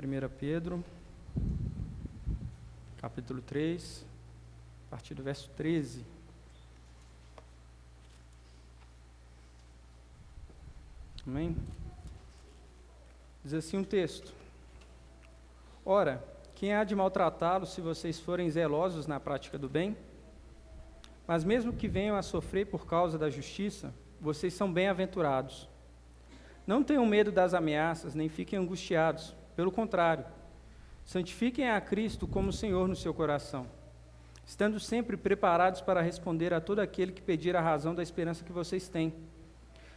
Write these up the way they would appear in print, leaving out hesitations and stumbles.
1 Pedro, capítulo 3, a partir do verso 13. Amém? Diz assim um texto: Ora, quem há de maltratá-los se vocês forem zelosos na prática do bem? Mas mesmo que venham a sofrer por causa da justiça, vocês são bem-aventurados. Não tenham medo das ameaças, nem fiquem angustiados. Pelo contrário, santifiquem a Cristo como Senhor no seu coração, estando sempre preparados para responder a todo aquele que pedir a razão da esperança que vocês têm.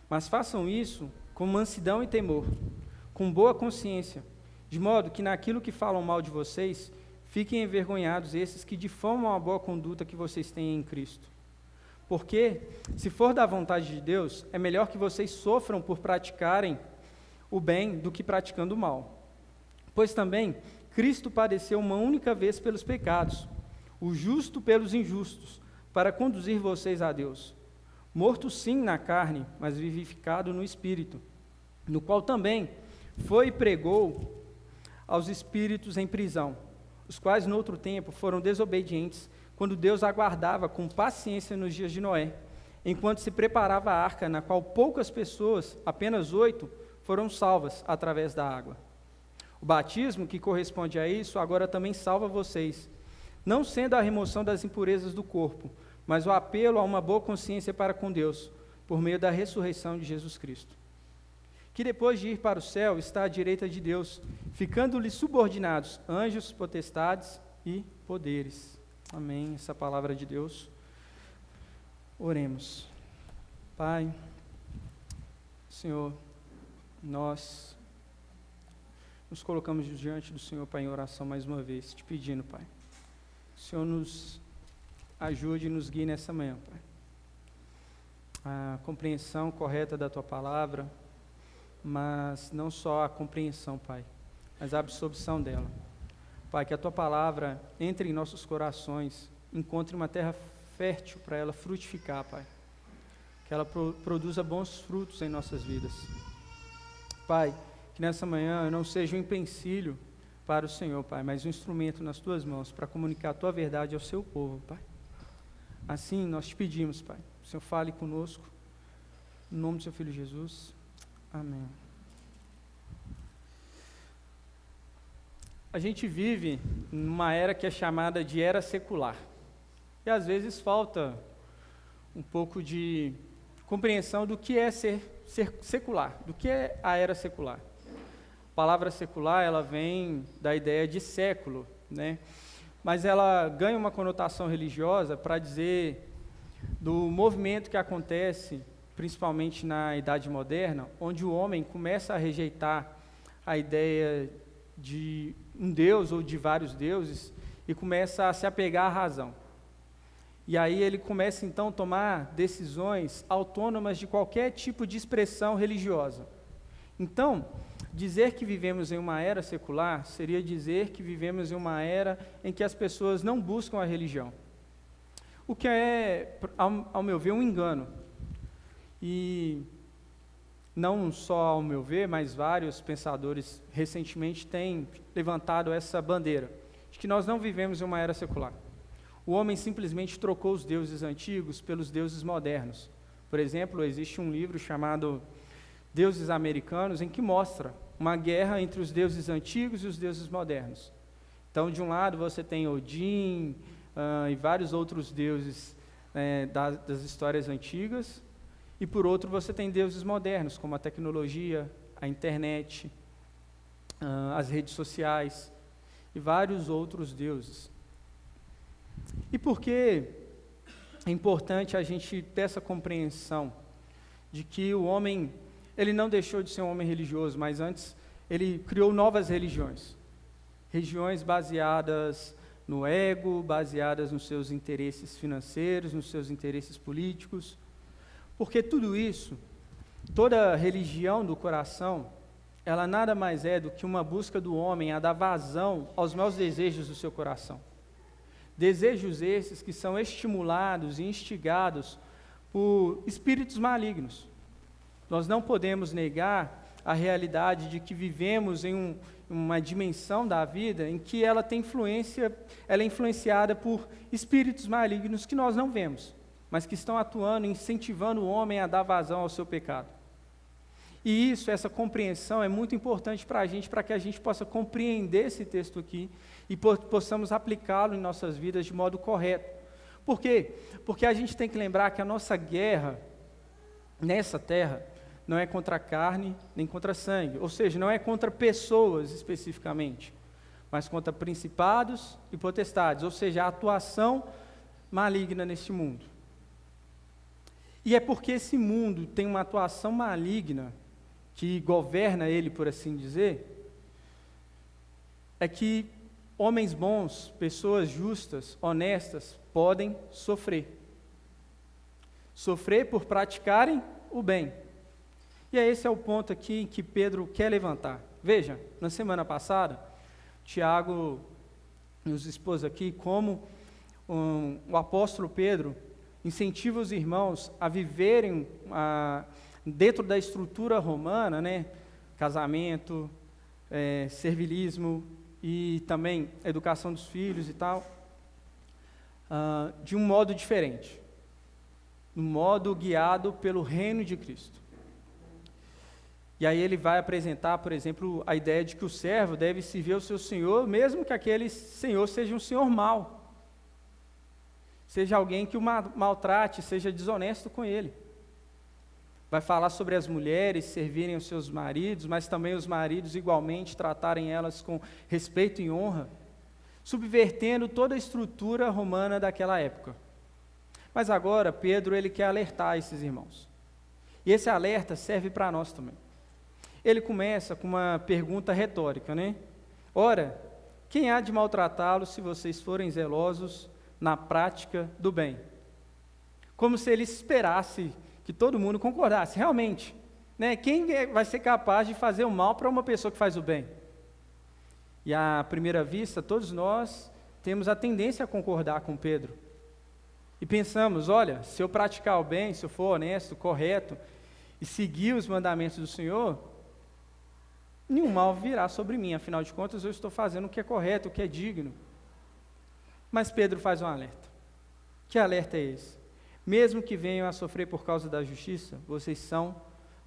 Mas façam isso com mansidão e temor, com boa consciência, de modo que naquilo que falam mal de vocês, fiquem envergonhados esses que difamam a boa conduta que vocês têm em Cristo. Porque, se for da vontade de Deus, é melhor que vocês sofram por praticarem o bem do que praticando o mal. Pois também, Cristo padeceu uma única vez pelos pecados, o justo pelos injustos, para conduzir vocês a Deus. Morto sim na carne, mas vivificado no Espírito, no qual também foi e pregou aos espíritos em prisão, os quais no outro tempo foram desobedientes, quando Deus aguardava com paciência nos dias de Noé, enquanto se preparava a arca, na qual poucas pessoas, apenas 8, foram salvas através da água. O batismo, que corresponde a isso, agora também salva vocês, não sendo a remoção das impurezas do corpo, mas o apelo a uma boa consciência para com Deus, por meio da ressurreição de Jesus Cristo, que depois de ir para o céu está à direita de Deus, ficando-lhe subordinados anjos, potestades e poderes. Amém. Essa palavra de Deus. Oremos. Pai, Senhor, nós nos colocamos diante do Senhor, Pai, em oração mais uma vez, te pedindo, Pai, o Senhor nos ajude e nos guie nessa manhã, Pai. A compreensão correta da Tua palavra, mas não só a compreensão, Pai, mas a absorção dela. Pai, que a Tua palavra entre em nossos corações, encontre uma terra fértil para ela frutificar, Pai. Que ela produza bons frutos em nossas vidas. Pai, que nessa manhã eu não seja um empecilho para o Senhor, Pai, mas um instrumento nas Tuas mãos para comunicar a Tua verdade ao Seu povo, Pai. Assim nós te pedimos, Pai, o Senhor fale conosco, em nome do Seu Filho Jesus. Amém. A gente vive numa era que é chamada de era secular. E às vezes falta um pouco de compreensão do que é ser secular, do que é a era secular. A palavra secular, ela vem da ideia de século, né? Mas ela ganha uma conotação religiosa para dizer do movimento que acontece, principalmente na Idade Moderna, onde o homem começa a rejeitar a ideia de um Deus ou de vários deuses e começa a se apegar à razão. E aí ele começa então a tomar decisões autônomas de qualquer tipo de expressão religiosa. Então, dizer que vivemos em uma era secular seria dizer que vivemos em uma era em que as pessoas não buscam a religião. O que é, ao meu ver, um engano. E não só ao meu ver, mas vários pensadores recentemente têm levantado essa bandeira, de que nós não vivemos em uma era secular. O homem simplesmente trocou os deuses antigos pelos deuses modernos. Por exemplo, existe um livro chamado Deuses Americanos, em que mostra uma guerra entre os deuses antigos e os deuses modernos. Então, de um lado você tem Odin e vários outros deuses das histórias antigas, e por outro você tem deuses modernos, como a tecnologia, a internet, as redes sociais e vários outros deuses. E por que é importante a gente ter essa compreensão de que o homem, ele não deixou de ser um homem religioso, mas antes ele criou novas religiões. Religiões baseadas no ego, baseadas nos seus interesses financeiros, nos seus interesses políticos. Porque tudo isso, toda religião do coração, ela nada mais é do que uma busca do homem a dar vazão aos maus desejos do seu coração. Desejos esses que são estimulados e instigados por espíritos malignos. Nós não podemos negar a realidade de que vivemos em uma dimensão da vida em que ela é influenciada por espíritos malignos que nós não vemos, mas que estão atuando, incentivando o homem a dar vazão ao seu pecado. E essa compreensão é muito importante para que a gente possa compreender esse texto aqui e possamos aplicá-lo em nossas vidas de modo correto. Por quê? Porque a gente tem que lembrar que a nossa guerra nessa terra não é contra a carne nem contra sangue, ou seja, não é contra pessoas especificamente, mas contra principados e potestades, ou seja, a atuação maligna neste mundo. E é porque esse mundo tem uma atuação maligna que governa ele, por assim dizer, é que homens bons, pessoas justas, honestas, podem sofrer. Sofrer por praticarem o bem. E esse é o ponto aqui que Pedro quer levantar. Veja, na semana passada, Tiago nos expôs aqui como o apóstolo Pedro incentiva os irmãos a viverem dentro da estrutura romana, né? Casamento, servilismo e também educação dos filhos e tal, de um modo diferente, um modo guiado pelo reino de Cristo. E aí ele vai apresentar, por exemplo, a ideia de que o servo deve servir ao seu senhor, mesmo que aquele senhor seja um senhor mau, seja alguém que o maltrate, seja desonesto com ele. Vai falar sobre as mulheres servirem aos seus maridos, mas também os maridos igualmente tratarem elas com respeito e honra, subvertendo toda a estrutura romana daquela época. Mas agora Pedro ele quer alertar esses irmãos. E esse alerta serve para nós também. Ele começa com uma pergunta retórica, né? Ora, quem há de maltratá-los se vocês forem zelosos na prática do bem? Como se ele esperasse que todo mundo concordasse, realmente, né? Quem vai ser capaz de fazer o mal para uma pessoa que faz o bem? E à primeira vista, todos nós temos a tendência a concordar com Pedro. E pensamos, olha, se eu praticar o bem, se eu for honesto, correto, e seguir os mandamentos do Senhor, nenhum mal virá sobre mim, afinal de contas eu estou fazendo o que é correto, o que é digno. Mas Pedro faz um alerta. Que alerta é esse? Mesmo que venham a sofrer por causa da justiça, vocês são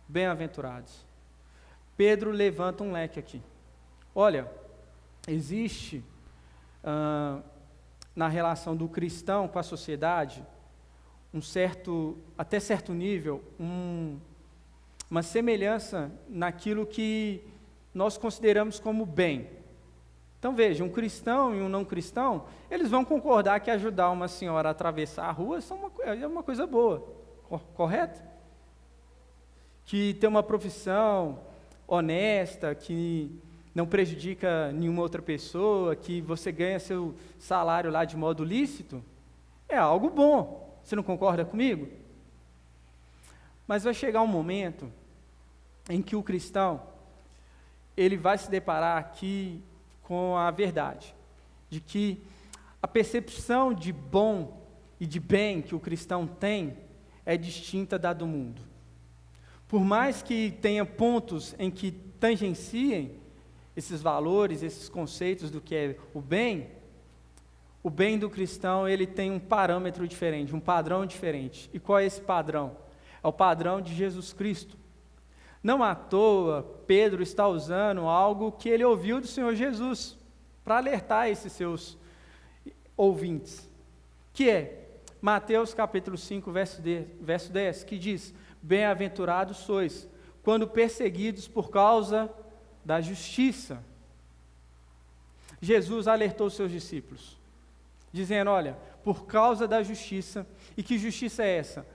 bem-aventurados. Pedro levanta um leque aqui. Olha, existe na relação do cristão com a sociedade, até certo nível, uma semelhança naquilo que nós consideramos como bem. Então veja, um cristão e um não cristão, eles vão concordar que ajudar uma senhora a atravessar a rua é uma coisa boa, correto? Que ter uma profissão honesta, que não prejudica nenhuma outra pessoa, que você ganha seu salário lá de modo lícito, é algo bom. Você não concorda comigo? Mas vai chegar um momento em que o cristão, ele vai se deparar aqui com a verdade, de que a percepção de bom e de bem que o cristão tem é distinta da do mundo. Por mais que tenha pontos em que tangenciem esses valores, esses conceitos do que é o bem do cristão, ele tem um parâmetro diferente, um padrão diferente. E qual é esse padrão? É o padrão de Jesus Cristo. Não à toa, Pedro está usando algo que ele ouviu do Senhor Jesus, para alertar esses seus ouvintes, que é Mateus capítulo 5, verso 10, que diz, bem-aventurados sois, quando perseguidos por causa da justiça. Jesus alertou os seus discípulos, dizendo, olha, por causa da justiça, e que justiça é essa?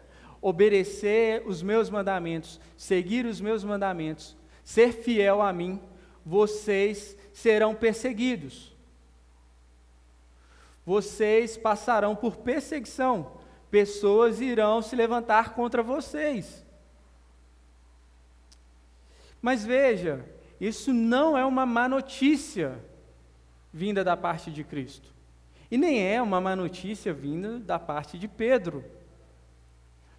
Obedecer os meus mandamentos, seguir os meus mandamentos, ser fiel a mim, vocês serão perseguidos. Vocês passarão por perseguição, pessoas irão se levantar contra vocês. Mas veja, isso não é uma má notícia vinda da parte de Cristo, e nem é uma má notícia vinda da parte de Pedro.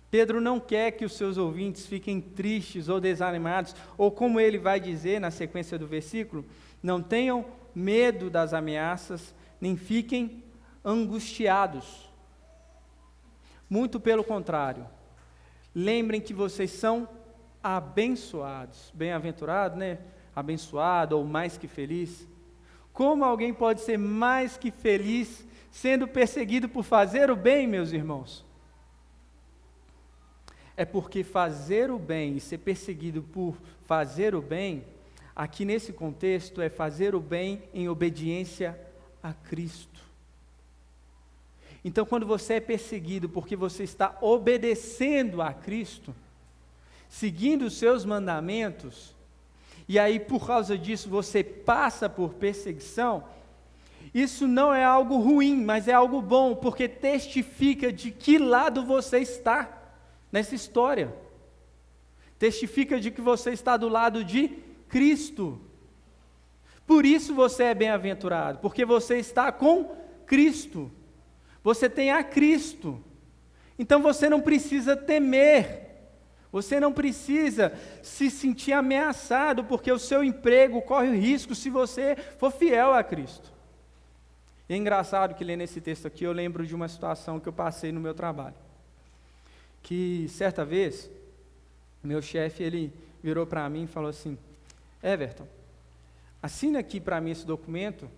Pedro não quer que os seus ouvintes fiquem tristes ou desanimados, ou como ele vai dizer na sequência do versículo, não tenham medo das ameaças, nem fiquem angustiados. Muito pelo contrário, lembrem que vocês são abençoados. Bem-aventurado, né? Abençoado ou mais que feliz. Como alguém pode ser mais que feliz sendo perseguido por fazer o bem, meus irmãos? É porque fazer o bem e ser perseguido por fazer o bem, aqui nesse contexto, é fazer o bem em obediência a Cristo. Então, quando você é perseguido porque você está obedecendo a Cristo, seguindo os seus mandamentos, e aí por causa disso você passa por perseguição, isso não é algo ruim, mas é algo bom, porque testifica de que lado você está nessa história. Testifica de que você está do lado de Cristo. Por isso você é bem-aventurado, porque você está com Cristo. Você tem a Cristo. Então você não precisa temer. Você não precisa se sentir ameaçado, porque o seu emprego corre o risco se você for fiel a Cristo. E é engraçado que lendo esse texto aqui, eu lembro de uma situação que eu passei no meu trabalho. Que certa vez, meu chefe, ele virou para mim e falou assim: Everton, assina aqui para mim esse documento.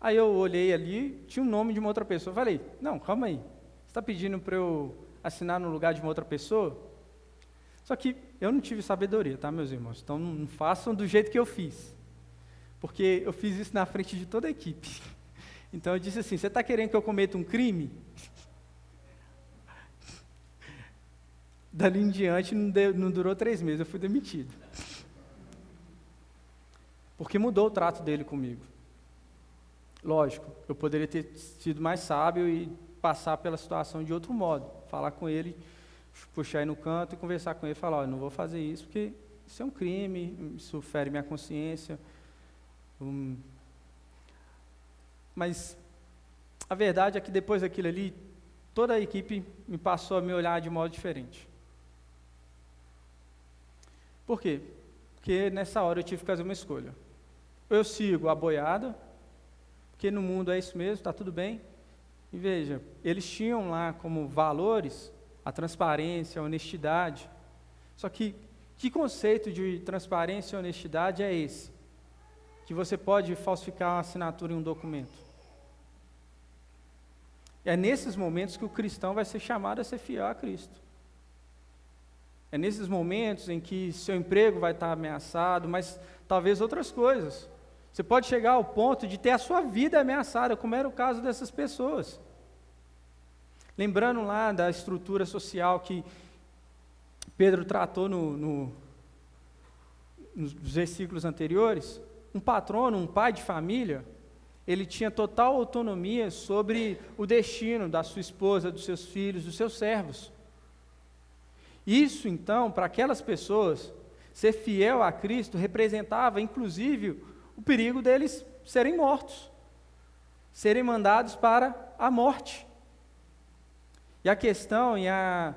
Aí eu olhei ali, tinha o nome de uma outra pessoa. Eu falei: não, calma aí, você está pedindo para eu assinar no lugar de uma outra pessoa? Só que eu não tive sabedoria, tá, meus irmãos? Então não façam do jeito que eu fiz, porque eu fiz isso na frente de toda a equipe. Então eu disse assim: você está querendo que eu cometa um crime? Dali em diante não durou 3 meses, eu fui demitido. Porque mudou o trato dele comigo. Lógico, eu poderia ter sido mais sábio e passar pela situação de outro modo. Falar com ele, puxar ele no canto e conversar com ele, falar: olha, não vou fazer isso porque isso é um crime, isso fere minha consciência. Mas a verdade é que depois daquilo ali, toda a equipe me passou a me olhar de modo diferente. Por quê? Porque nessa hora eu tive que fazer uma escolha. Ou eu sigo a boiada, porque no mundo é isso mesmo, está tudo bem. E veja, eles tinham lá como valores a transparência, a honestidade. Só que conceito de transparência e honestidade é esse? Que você pode falsificar uma assinatura em um documento. É nesses momentos que o cristão vai ser chamado a ser fiel a Cristo. É nesses momentos em que seu emprego vai estar ameaçado, mas talvez outras coisas. Você pode chegar ao ponto de ter a sua vida ameaçada, como era o caso dessas pessoas. Lembrando lá da estrutura social que Pedro tratou nos versículos anteriores, um patrono, um pai de família, ele tinha total autonomia sobre o destino da sua esposa, dos seus filhos, dos seus servos. Isso, então, para aquelas pessoas, ser fiel a Cristo representava, inclusive, o perigo deles serem mortos, serem mandados para a morte. E a questão e a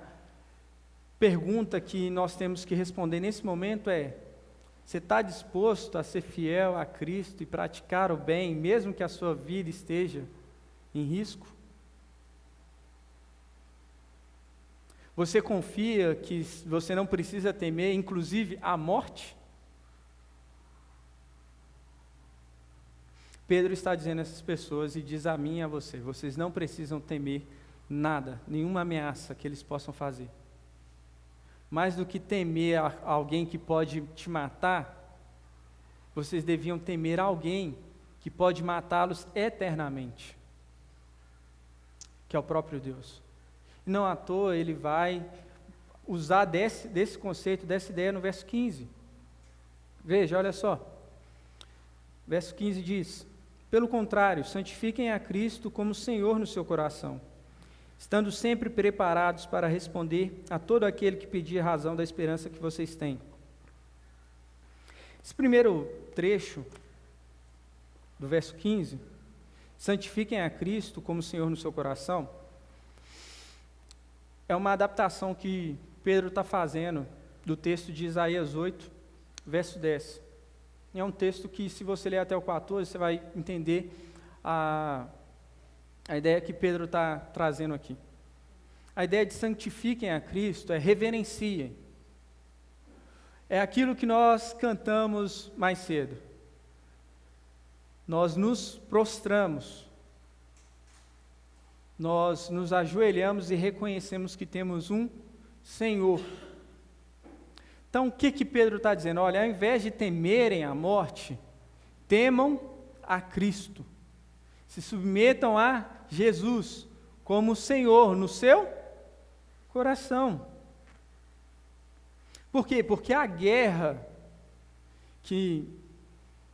pergunta que nós temos que responder nesse momento é: você está disposto a ser fiel a Cristo e praticar o bem, mesmo que a sua vida esteja em risco? Você confia que você não precisa temer, inclusive, a morte? Pedro está dizendo a essas pessoas e diz a mim e a você: vocês não precisam temer nada, nenhuma ameaça que eles possam fazer. Mais do que temer alguém que pode te matar, vocês deviam temer alguém que pode matá-los eternamente, que é o próprio Deus. E não à toa ele vai usar desse conceito, dessa ideia no verso 15. Veja, olha só. Verso 15 diz: pelo contrário, santifiquem a Cristo como Senhor no seu coração, estando sempre preparados para responder a todo aquele que pedir razão da esperança que vocês têm. Esse primeiro trecho do verso 15, santifiquem a Cristo como Senhor no seu coração, é uma adaptação que Pedro está fazendo do texto de Isaías 8, verso 10. É um texto que, se você ler até o 14, você vai entender a ideia que Pedro está trazendo aqui. A ideia de santifiquem a Cristo é reverenciem. É aquilo que nós cantamos mais cedo. Nós nos prostramos. Nós nos ajoelhamos e reconhecemos que temos um Senhor. Então, o que Pedro está dizendo? Olha, ao invés de temerem a morte, temam a Cristo. Se submetam a Jesus como Senhor no seu coração. Por quê? Porque a guerra que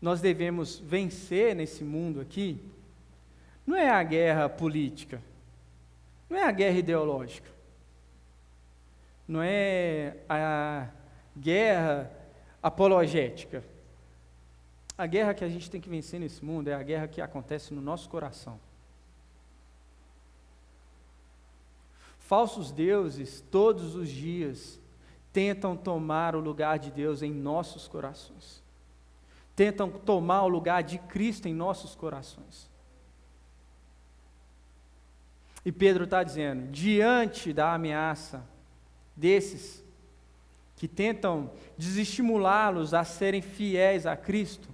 nós devemos vencer nesse mundo aqui, não é a guerra política, não é a guerra ideológica, não é a guerra apologética. A guerra que a gente tem que vencer nesse mundo é a guerra que acontece no nosso coração. Falsos deuses, todos os dias, tentam tomar o lugar de Deus em nossos corações. Tentam tomar o lugar de Cristo em nossos corações. E Pedro está dizendo, diante da ameaça desses que tentam desestimulá-los a serem fiéis a Cristo,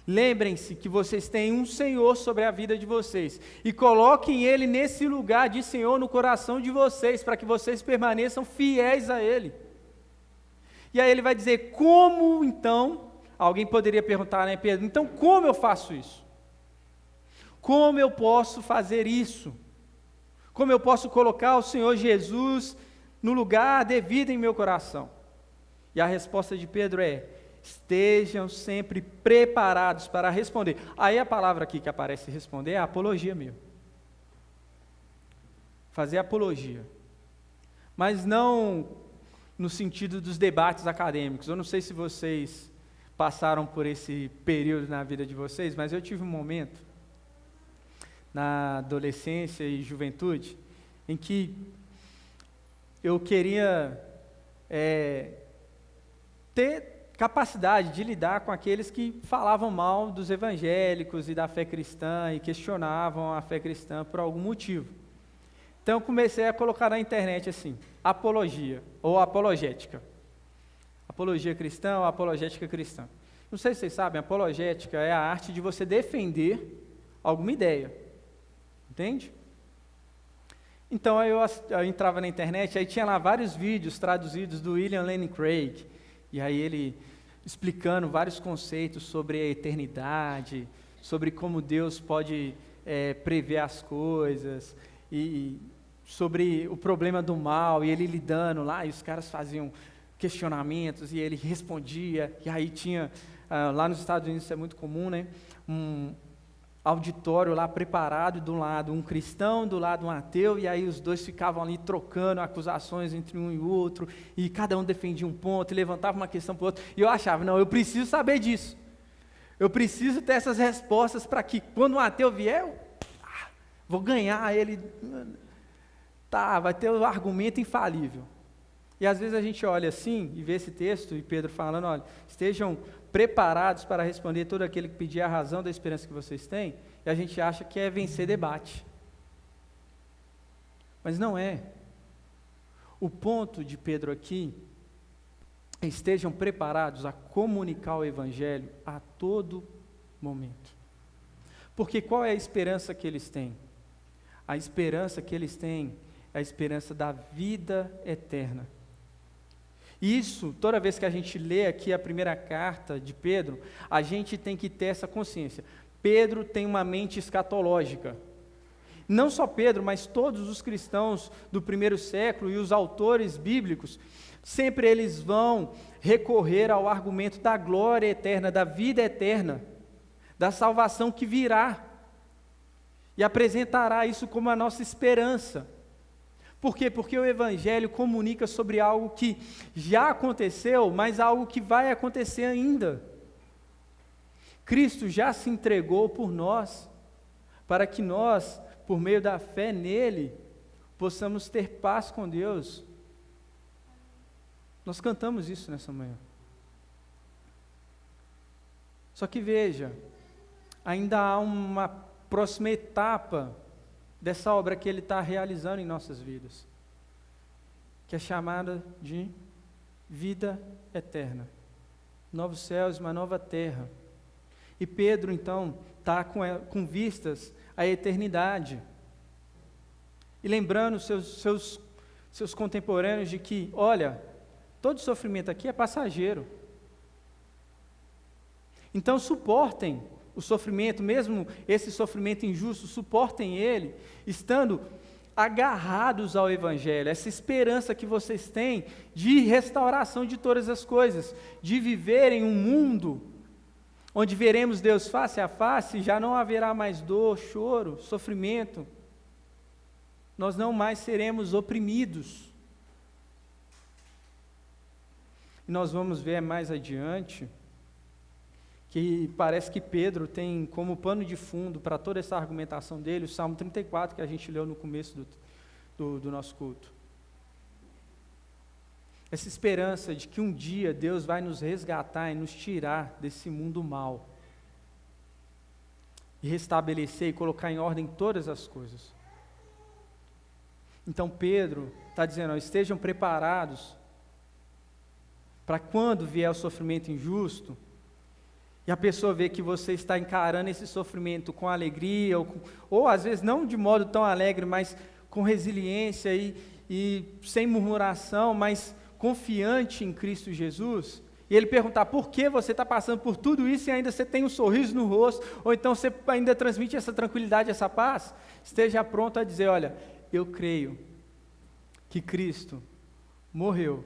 lembrem-se que vocês têm um Senhor sobre a vida de vocês, e coloquem Ele nesse lugar de Senhor no coração de vocês, para que vocês permaneçam fiéis a Ele. E aí ele vai dizer, como então, alguém poderia perguntar, né, Pedro, então como eu faço isso? Como eu posso fazer isso? Como eu posso colocar o Senhor Jesus no lugar devido em meu coração? E a resposta de Pedro é, estejam sempre preparados para responder. Aí a palavra aqui que aparece responder é apologia mesmo. Fazer apologia. Mas não no sentido dos debates acadêmicos. Eu não sei se vocês passaram por esse período na vida de vocês, mas eu tive um momento na adolescência e juventude em que eu queria ter capacidade de lidar com aqueles que falavam mal dos evangélicos e da fé cristã e questionavam a fé cristã por algum motivo. Então eu comecei a colocar na internet assim, apologia ou apologética. Apologia cristã ou apologética cristã. Não sei se vocês sabem, apologética é a arte de você defender alguma ideia. Entende? Então eu entrava na internet, aí tinha lá vários vídeos traduzidos do William Lane Craig, e aí ele explicando vários conceitos sobre a eternidade, sobre como Deus pode prever as coisas, e sobre o problema do mal, e ele lidando lá, e os caras faziam questionamentos, e ele respondia, e aí tinha, lá nos Estados Unidos isso é muito comum, né, um auditório lá preparado, de um lado um cristão, do lado um ateu, e aí os dois ficavam ali trocando acusações entre um e outro, e cada um defendia um ponto, e levantava uma questão para o outro, e eu achava, não, eu preciso saber disso, eu preciso ter essas respostas para que quando um ateu vier, eu vou ganhar ele, vai ter o argumento infalível. E às vezes a gente olha assim, e vê esse texto, e Pedro falando, olha, estejam preparados para responder todo aquele que pedir a razão da esperança que vocês têm, e a gente acha que é vencer debate. Mas não é. O ponto de Pedro aqui é estejam preparados a comunicar o Evangelho a todo momento. Porque qual é a esperança que eles têm? A esperança que eles têm é a esperança da vida eterna. Isso, toda vez que a gente lê aqui a primeira carta de Pedro, a gente tem que ter essa consciência. Pedro tem uma mente escatológica. Não só Pedro, mas todos os cristãos do primeiro século e os autores bíblicos, sempre eles vão recorrer ao argumento da glória eterna, da vida eterna, da salvação que virá, e apresentará isso como a nossa esperança. Por quê? Porque o Evangelho comunica sobre algo que já aconteceu, mas algo que vai acontecer ainda. Cristo já se entregou por nós, para que nós, por meio da fé nele, possamos ter paz com Deus. Nós cantamos isso nessa manhã. Só que veja, ainda há uma próxima etapa dessa obra que Ele está realizando em nossas vidas, que é chamada de vida eterna. Novos céus e uma nova terra. E Pedro, então, está com vistas à eternidade. E lembrando seus contemporâneos de que, olha, todo sofrimento aqui é passageiro. Então suportem o sofrimento, mesmo esse sofrimento injusto, suportem ele, estando agarrados ao Evangelho, essa esperança que vocês têm de restauração de todas as coisas, de viver em um mundo onde veremos Deus face a face, já não haverá mais dor, choro, sofrimento, nós não mais seremos oprimidos. E nós vamos ver mais adiante, que parece que Pedro tem como pano de fundo para toda essa argumentação dele, o Salmo 34, que a gente leu no começo do nosso culto. Essa esperança de que um dia Deus vai nos resgatar e nos tirar desse mundo mau, e restabelecer e colocar em ordem todas as coisas. Então Pedro está dizendo, estejam preparados para quando vier o sofrimento injusto, e a pessoa vê que você está encarando esse sofrimento com alegria, ou às vezes não de modo tão alegre, mas com resiliência e sem murmuração, mas confiante em Cristo Jesus, e ele perguntar por que você está passando por tudo isso e ainda você tem um sorriso no rosto, ou então você ainda transmite essa tranquilidade, essa paz, esteja pronto a dizer, olha, eu creio que Cristo morreu,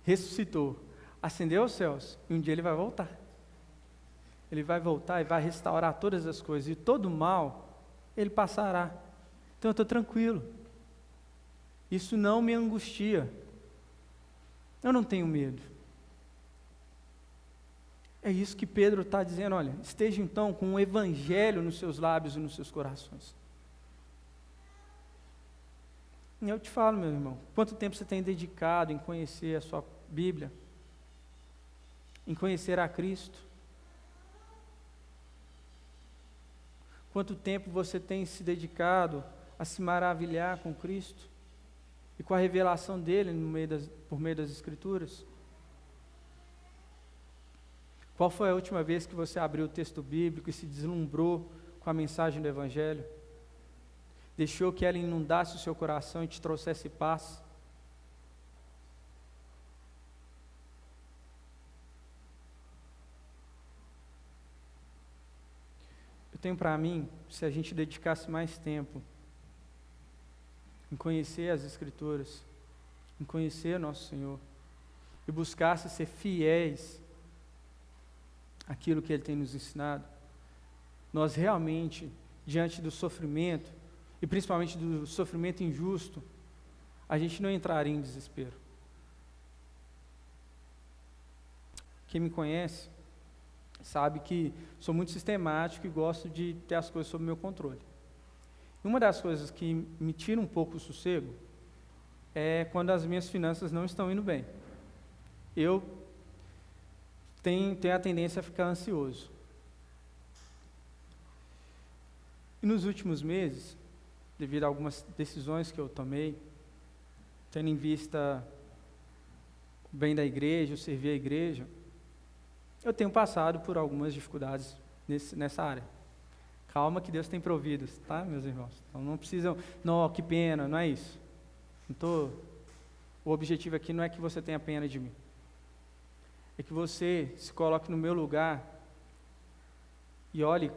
ressuscitou, ascendeu aos céus, e um dia Ele vai voltar. Ele vai voltar e vai restaurar todas as coisas, e todo mal, Ele passará. Então eu estou tranquilo. Isso não me angustia. Eu não tenho medo. É isso que Pedro está dizendo, olha, esteja então com o Evangelho nos seus lábios e nos seus corações. E eu te falo, meu irmão, quanto tempo você tem dedicado em conhecer a sua Bíblia, em conhecer a Cristo? Quanto tempo você tem se dedicado a se maravilhar com Cristo e com a revelação dele por meio das Escrituras? Qual foi a última vez que você abriu o texto bíblico e se deslumbrou com a mensagem do Evangelho? Deixou que ela inundasse o seu coração e te trouxesse paz? Eu tenho para mim, se a gente dedicasse mais tempo em conhecer as Escrituras, em conhecer nosso Senhor, e buscasse ser fiéis àquilo que Ele tem nos ensinado, nós realmente, diante do sofrimento, e principalmente do sofrimento injusto, a gente não entraria em desespero. Quem me conhece sabe que sou muito sistemático e gosto de ter as coisas sob meu controle. E uma das coisas que me tira um pouco o sossego é quando as minhas finanças não estão indo bem. Eu tenho a tendência a ficar ansioso. E nos últimos meses, devido a algumas decisões que eu tomei, tendo em vista o bem da igreja, o servir a igreja, eu tenho passado por algumas dificuldades nessa área. Calma que Deus tem provido, tá, meus irmãos? Então não precisam, não, que pena, não é isso. O objetivo aqui não é que você tenha pena de mim. É que você se coloque no meu lugar e olhe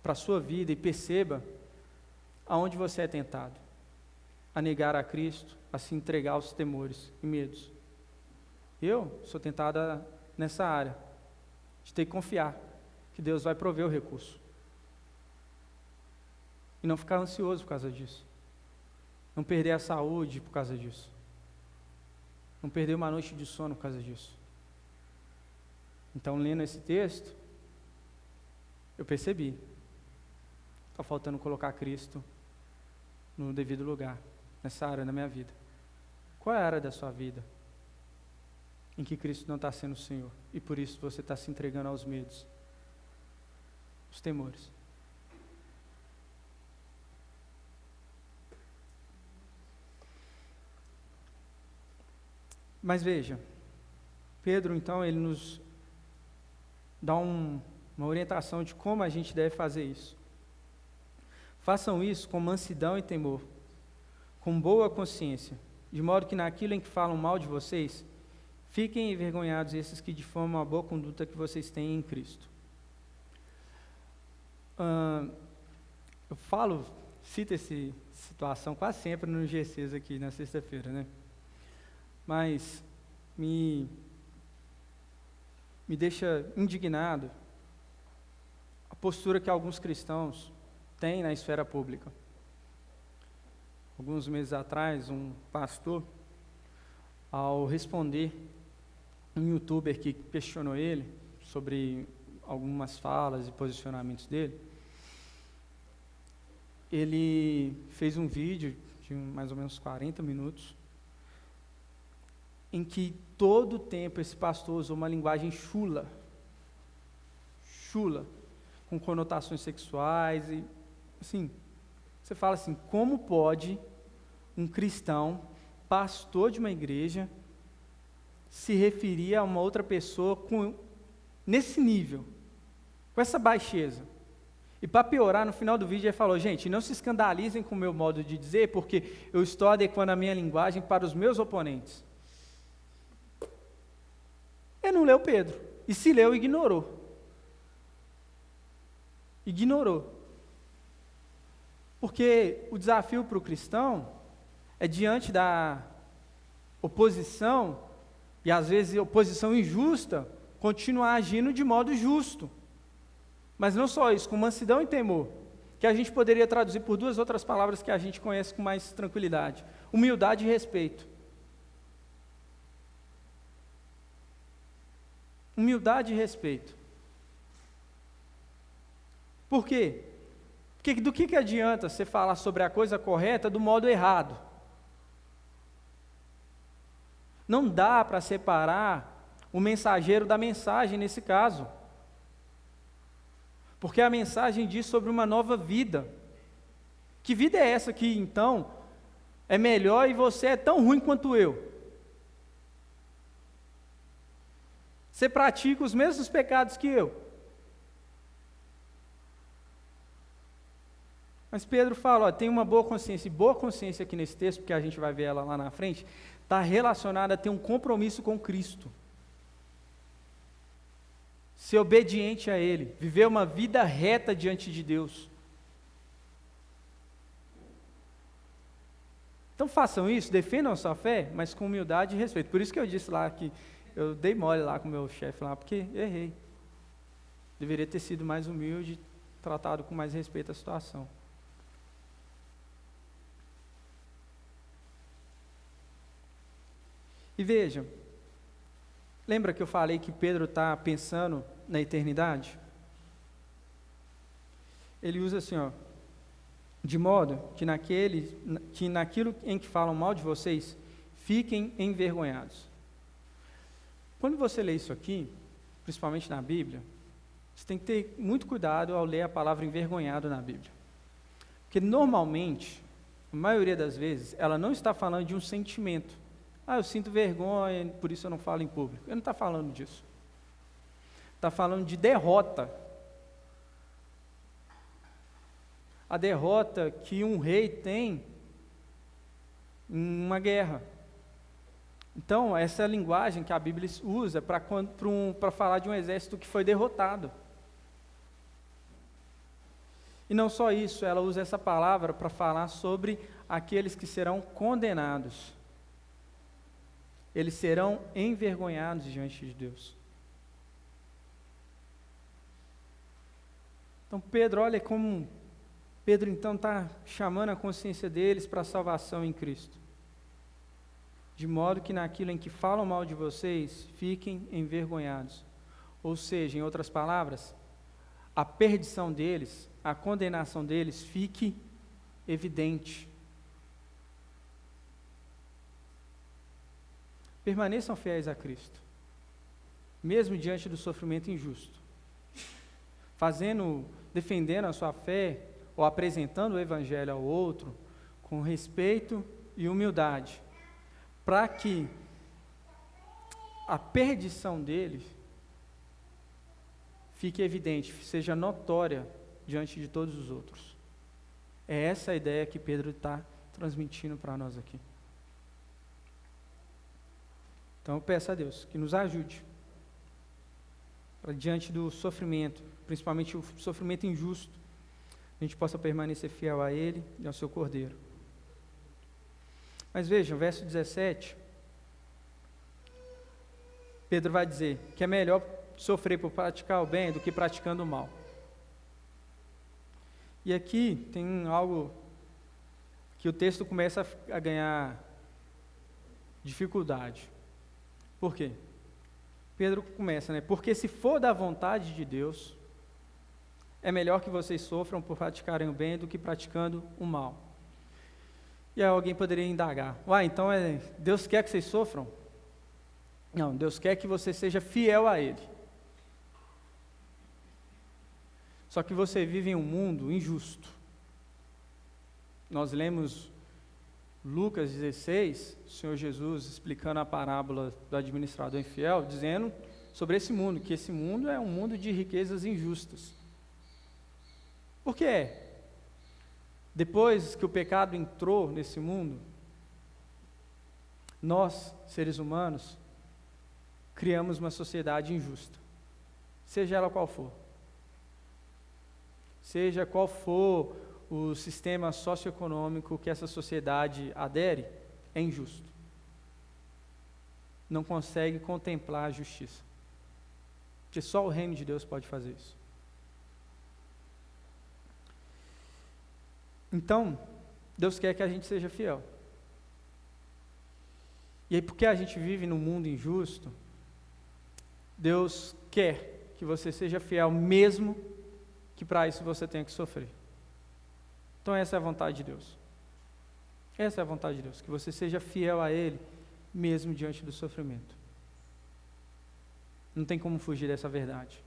para a sua vida e perceba aonde você é tentado a negar a Cristo, a se entregar aos temores e medos. Eu sou tentado nessa área, de ter que confiar que Deus vai prover o recurso. E não ficar ansioso por causa disso. Não perder a saúde por causa disso. Não perder uma noite de sono por causa disso. Então, lendo esse texto, eu percebi. Está faltando colocar Cristo no devido lugar. nessa área da minha vida? Qual é a área da sua vida em que Cristo não está sendo o Senhor e por isso você está se entregando aos medos, os temores? Mas veja, Pedro então ele nos dá uma orientação de como a gente deve fazer isso. Façam isso com mansidão e temor, com boa consciência, de modo que naquilo em que falam mal de vocês, fiquem envergonhados esses que difamam a boa conduta que vocês têm em Cristo. Eu cito essa situação quase sempre no GCs aqui na sexta-feira, né? Mas me deixa indignado a postura que alguns cristãos têm na esfera pública. Alguns meses atrás, um pastor, ao responder um youtuber que questionou ele sobre algumas falas e posicionamentos dele, ele fez um vídeo de mais ou menos 40 minutos, em que todo o tempo esse pastor usou uma linguagem chula, com conotações sexuais, e assim, você fala assim, como pode um cristão, pastor de uma igreja, se referir a uma outra pessoa nesse nível, com essa baixeza? E para piorar, no final do vídeo ele falou, gente, não se escandalizem com o meu modo de dizer, porque eu estou adequando a minha linguagem para os meus oponentes. Ele não leu Pedro, e se leu, ignorou. Porque o desafio para o cristão é, diante da oposição, e às vezes oposição injusta, continuar agindo de modo justo. Mas não só isso, com mansidão e temor, que a gente poderia traduzir por duas outras palavras que a gente conhece com mais tranquilidade: humildade e respeito. Humildade e respeito. Por quê? Porque do que adianta você falar sobre a coisa correta do modo errado? Não dá para separar o mensageiro da mensagem nesse caso. Porque a mensagem diz sobre uma nova vida. Que vida é essa que, então, é melhor e você é tão ruim quanto eu? Você pratica os mesmos pecados que eu. Mas Pedro fala, tem uma boa consciência, e boa consciência aqui nesse texto, porque a gente vai ver ela lá na frente, está relacionada a ter um compromisso com Cristo. Ser obediente a Ele, viver uma vida reta diante de Deus. Então façam isso, defendam a sua fé, mas com humildade e respeito. Por isso que eu disse lá que eu dei mole lá com o meu chefe lá, porque errei. Deveria ter sido mais humilde, tratado com mais respeito a situação. E vejam, lembra que eu falei que Pedro está pensando na eternidade? Ele usa assim, de modo que naquilo em que falam mal de vocês, fiquem envergonhados. Quando você lê isso aqui, principalmente na Bíblia, você tem que ter muito cuidado ao ler a palavra envergonhado na Bíblia. Porque normalmente, a maioria das vezes, ela não está falando de um sentimento. Eu sinto vergonha, por isso eu não falo em público. Ele não está falando disso. Está falando de derrota. A derrota que um rei tem em uma guerra. Então, essa é a linguagem que a Bíblia usa para falar de um exército que foi derrotado. E não só isso, ela usa essa palavra para falar sobre aqueles que serão condenados. Eles serão envergonhados diante de Deus. Então olha como Pedro então está chamando a consciência deles para a salvação em Cristo. De modo que naquilo em que falam mal de vocês, fiquem envergonhados. Ou seja, em outras palavras, a perdição deles, a condenação deles fique evidente. permaneçam fiéis a Cristo, mesmo diante do sofrimento injusto, defendendo a sua fé, ou apresentando o Evangelho ao outro, com respeito e humildade, para que a perdição dele fique evidente, seja notória diante de todos os outros. É essa a ideia que Pedro está transmitindo para nós aqui. Então eu peço a Deus que nos ajude, para diante do sofrimento, principalmente o sofrimento injusto, a gente possa permanecer fiel a Ele e ao seu Cordeiro. Mas vejam, verso 17, Pedro vai dizer que é melhor sofrer por praticar o bem do que praticando o mal. E aqui tem algo que o texto começa a ganhar dificuldade. Por quê? Pedro começa, porque se for da vontade de Deus, é melhor que vocês sofram por praticarem o bem do que praticando o mal. E aí alguém poderia indagar, então Deus quer que vocês sofram? Não, Deus quer que você seja fiel a Ele. Só que você vive em um mundo injusto. Nós lemos Lucas 16, o Senhor Jesus explicando a parábola do administrador infiel, dizendo sobre esse mundo, que esse mundo é um mundo de riquezas injustas. Por que é? Depois que o pecado entrou nesse mundo, nós, seres humanos, criamos uma sociedade injusta, seja ela qual for. Seja qual for o sistema socioeconômico que essa sociedade adere, é injusto. Não consegue contemplar a justiça. Porque só o reino de Deus pode fazer isso. Então, Deus quer que a gente seja fiel. E aí, porque a gente vive num mundo injusto, Deus quer que você seja fiel, mesmo que para isso você tenha que sofrer. Então essa é a vontade de Deus. Essa é a vontade de Deus, que você seja fiel a Ele, mesmo diante do sofrimento. Não tem como fugir dessa verdade.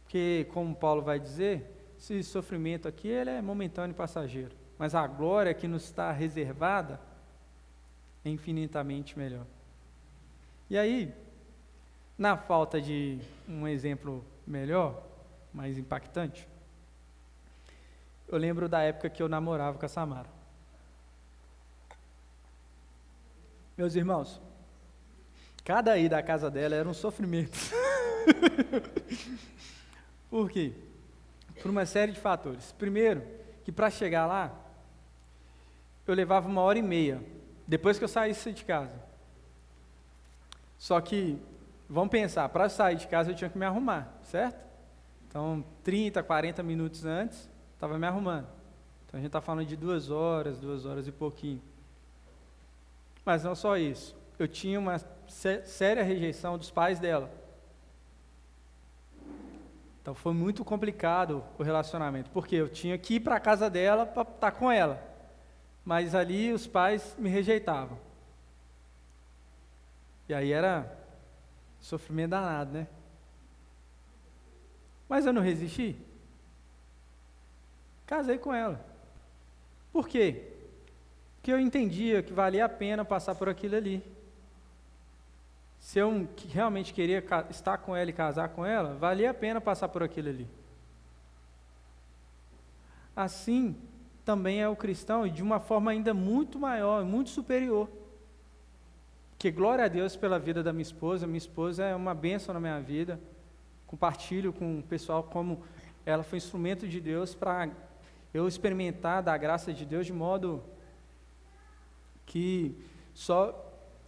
Porque, como Paulo vai dizer, esse sofrimento aqui ele é momentâneo e passageiro, mas a glória que nos está reservada é infinitamente melhor. E aí, na falta de um exemplo melhor, mais impactante, eu lembro da época que eu namorava com a Samara. Meus irmãos, cada ida à casa dela era um sofrimento. Por quê? Por uma série de fatores. Primeiro, que para chegar lá, eu levava 1h30, depois que eu saísse de casa. Só que, vamos pensar, para sair de casa eu tinha que me arrumar, certo? Então, 30, 40 minutos antes, estava me arrumando. Então, a gente está falando de 2 horas e pouquinho. Mas não só isso. Eu tinha uma séria rejeição dos pais dela. Então, foi muito complicado o relacionamento, porque eu tinha que ir para a casa dela para estar com ela. Mas ali os pais me rejeitavam. E aí era sofrimento danado, né? Mas eu não resisti. Casei com ela. Por quê? Porque eu entendia que valia a pena passar por aquilo ali. Se eu realmente queria estar com ela e casar com ela, valia a pena passar por aquilo ali. Assim, também é o cristão, e de uma forma ainda muito maior, muito superior. Que glória a Deus pela vida da minha esposa é uma bênção na minha vida, compartilho com o pessoal como ela foi instrumento de Deus para eu experimentar da graça de Deus de modo que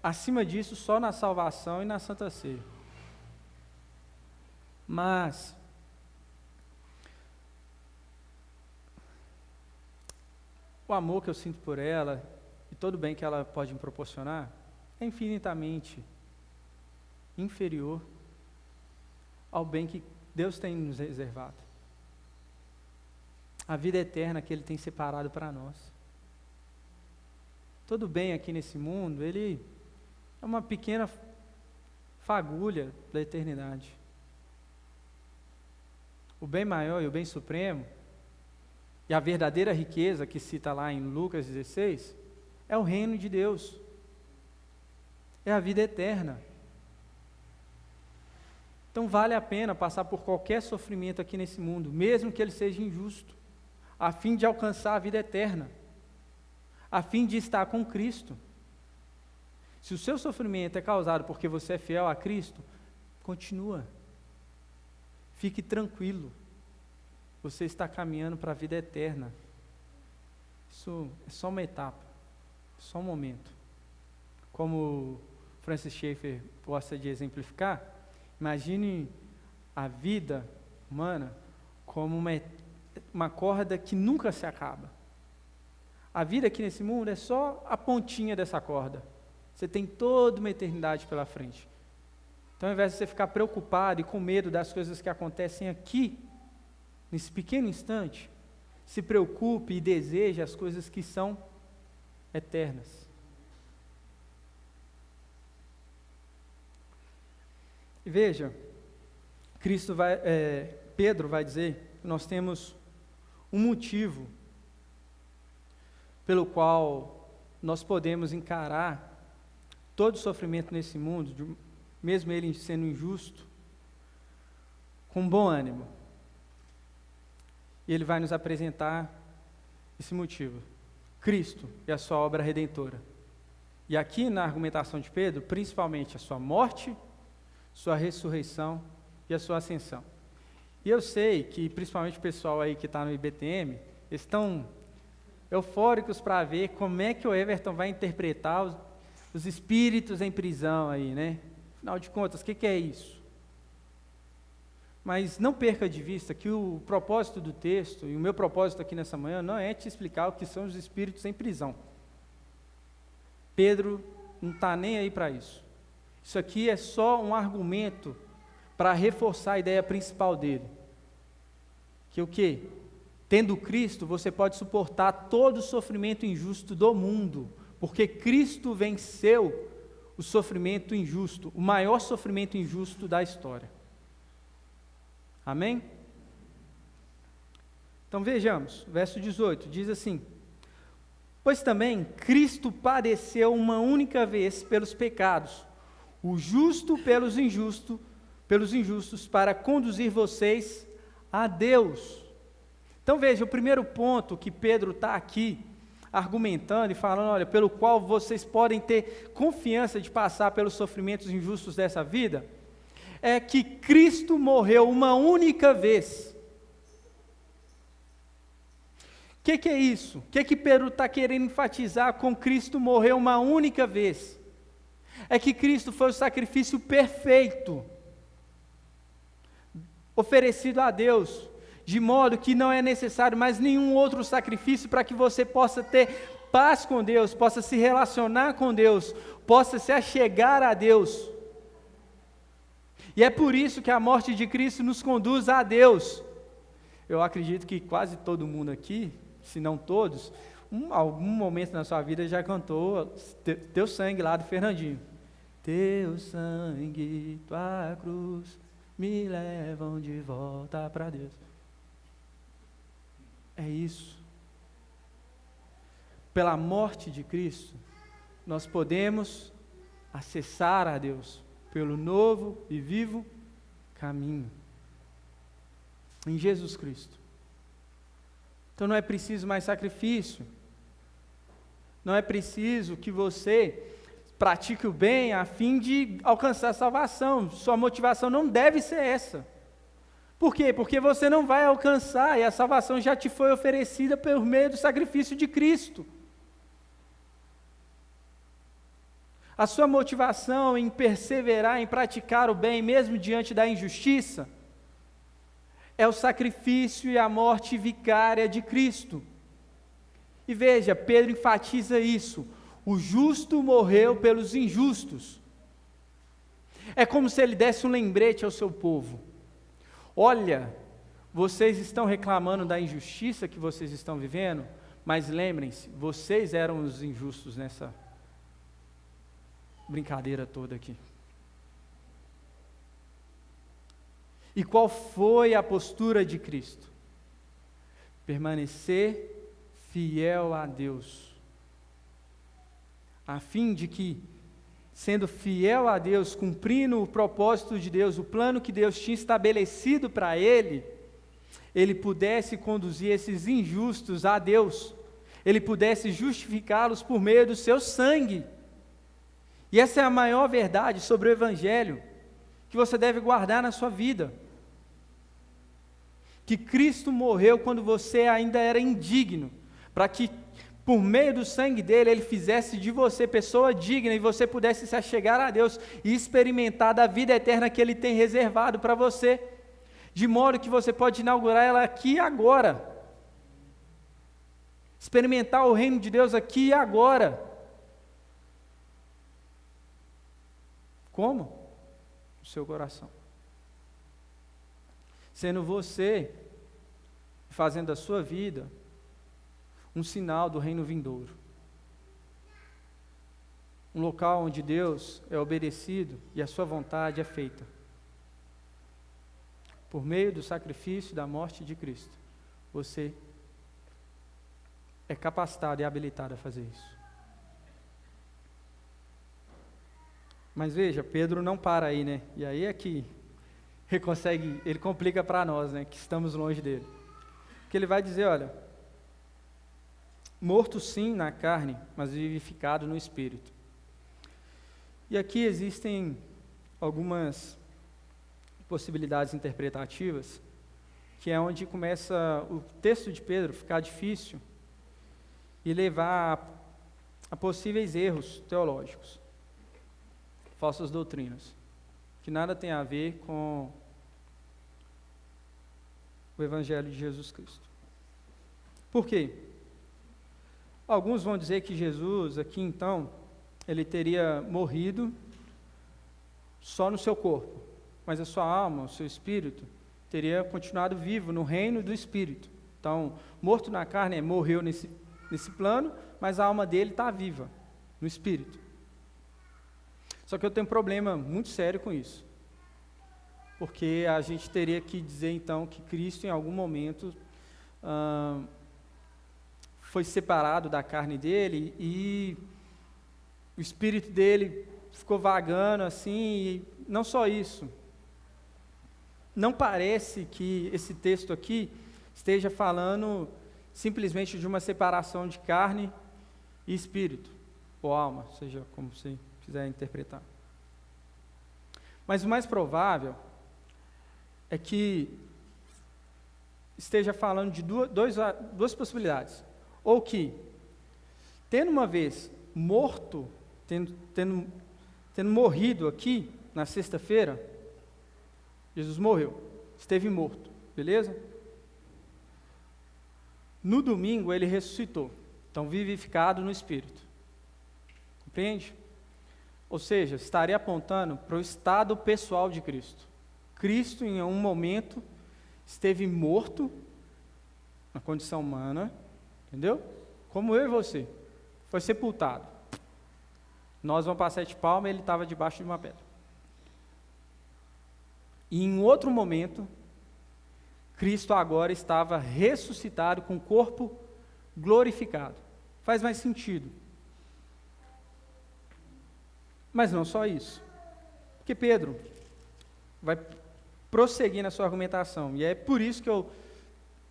acima disso, só na salvação e na Santa Ceia. Mas o amor que eu sinto por ela e todo o bem que ela pode me proporcionar é infinitamente inferior ao bem que Deus tem nos reservado. A vida eterna que Ele tem separado para nós. todo bem aqui nesse mundo, ele é uma pequena fagulha da eternidade. O bem maior e o bem supremo, e a verdadeira riqueza que cita lá em Lucas 16, é o reino de Deus, é a vida eterna. Então vale a pena passar por qualquer sofrimento aqui nesse mundo, mesmo que ele seja injusto, a fim de alcançar a vida eterna, a fim de estar com Cristo. Se o seu sofrimento é causado porque você é fiel a Cristo, continua. Fique tranquilo. Você está caminhando para a vida eterna. Isso é só uma etapa, só um momento. Como Francis Schaeffer gosta de exemplificar, imagine a vida humana como uma corda que nunca se acaba. A vida aqui nesse mundo é só a pontinha dessa corda. Você tem toda uma eternidade pela frente. Então, ao invés de você ficar preocupado e com medo das coisas que acontecem aqui, nesse pequeno instante, se preocupe e deseje as coisas que são eternas. E veja, Pedro vai dizer que nós temos um motivo pelo qual nós podemos encarar todo sofrimento nesse mundo, mesmo ele sendo injusto, com bom ânimo. E ele vai nos apresentar esse motivo: Cristo e a sua obra redentora. E aqui na argumentação de Pedro, principalmente a sua morte, sua ressurreição e a sua ascensão. E eu sei que, principalmente o pessoal aí que está no IBTM, eles estão eufóricos para ver como é que o Everton vai interpretar os espíritos em prisão aí, né? Afinal de contas, o que é isso? Mas não perca de vista que o propósito do texto, e o meu propósito aqui nessa manhã, não é te explicar o que são os espíritos em prisão. Pedro não está nem aí para isso. Isso aqui é só um argumento para reforçar a ideia principal dele. Que o quê? Tendo Cristo, você pode suportar todo o sofrimento injusto do mundo, porque Cristo venceu o sofrimento injusto, o maior sofrimento injusto da história. Amém? Então vejamos, verso 18, diz assim: pois também Cristo padeceu uma única vez pelos pecados, o justo pelos injustos, para conduzir vocês a Deus. Então veja, o primeiro ponto que Pedro está aqui argumentando e falando, olha, pelo qual vocês podem ter confiança de passar pelos sofrimentos injustos dessa vida, é que Cristo morreu uma única vez. O que é isso? O que Pedro está querendo enfatizar com Cristo morreu uma única vez? É que Cristo foi o sacrifício perfeito, oferecido a Deus, de modo que não é necessário mais nenhum outro sacrifício para que você possa ter paz com Deus, possa se relacionar com Deus, possa se achegar a Deus. E é por isso que a morte de Cristo nos conduz a Deus. Eu acredito que quase todo mundo aqui, se não todos, algum momento na sua vida já cantou Teu Sangue lá do Fernandinho. Teu sangue, tua cruz, me levam de volta para Deus. É isso. Pela morte de Cristo, nós podemos acessar a Deus pelo novo e vivo caminho em Jesus Cristo. Então não é preciso mais sacrifício, não é preciso que você pratique o bem a fim de alcançar a salvação. Sua motivação não deve ser essa. Por quê? Porque você não vai alcançar e a salvação já te foi oferecida por meio do sacrifício de Cristo. A sua motivação em perseverar, em praticar o bem, mesmo diante da injustiça, é o sacrifício e a morte vicária de Cristo. E veja, Pedro enfatiza isso: o justo morreu pelos injustos. É como se ele desse um lembrete ao seu povo: olha, vocês estão reclamando da injustiça que vocês estão vivendo, Mas lembrem-se, vocês eram os injustos nessa brincadeira toda aqui. E qual foi a postura de Cristo? Permanecer fiel a Deus, a fim de que, sendo fiel a Deus, cumprindo o propósito de Deus, o plano que Deus tinha estabelecido para ele pudesse conduzir esses injustos a Deus, ele pudesse justificá-los por meio do seu sangue. E essa é a maior verdade sobre o Evangelho, que você deve guardar na sua vida. Que Cristo morreu quando você ainda era indigno, para que, por meio do sangue dele, ele fizesse de você pessoa digna e você pudesse se achegar a Deus e experimentar da vida eterna que ele tem reservado para você, de modo que você pode inaugurar ela aqui e agora. Experimentar o reino de Deus aqui e agora. Como? No seu coração. Sendo você, fazendo da sua vida, um sinal do reino vindouro. Um local onde Deus é obedecido e a sua vontade é feita. Por meio do sacrifício da morte de Cristo, você é capacitado e habilitado a fazer isso. Mas veja, Pedro não para aí, né? E aí é que ele complica para nós, né? Que estamos longe dele. Porque ele vai dizer, olha, morto sim na carne, mas vivificado no espírito. E aqui existem algumas possibilidades interpretativas, que é onde começa o texto de Pedro ficar difícil e levar a possíveis erros teológicos, falsas doutrinas, que nada tem a ver com o Evangelho de Jesus Cristo. Por quê? Alguns vão dizer que Jesus, aqui então, ele teria morrido só no seu corpo, mas a sua alma, o seu espírito, teria continuado vivo no reino do espírito. Então, morto na carne, morreu nesse plano, mas a alma dele está viva, no espírito. Só que eu tenho um problema muito sério com isso, porque a gente teria que dizer então que Cristo em algum momento foi separado da carne dele e o espírito dele ficou vagando assim, e não só isso. Não parece que esse texto aqui esteja falando simplesmente de uma separação de carne e espírito, ou alma, seja como você quiser interpretar. Mas o mais provável é que esteja falando de duas possibilidades. Ou que, tendo uma vez morto, tendo morrido aqui, na sexta-feira, Jesus morreu, esteve morto, beleza? No domingo ele ressuscitou, então vivificado no Espírito. Compreende? Ou seja, estaria apontando para o estado pessoal de Cristo. Cristo, em um momento, esteve morto, na condição humana, entendeu? Como eu e você. Foi sepultado. Nós vamos para 7 palmas, ele estava debaixo de uma pedra. E em outro momento, Cristo agora estava ressuscitado com o corpo glorificado. Faz mais sentido. Mas não só isso. Porque Pedro vai prosseguir na sua argumentação. E é por isso que eu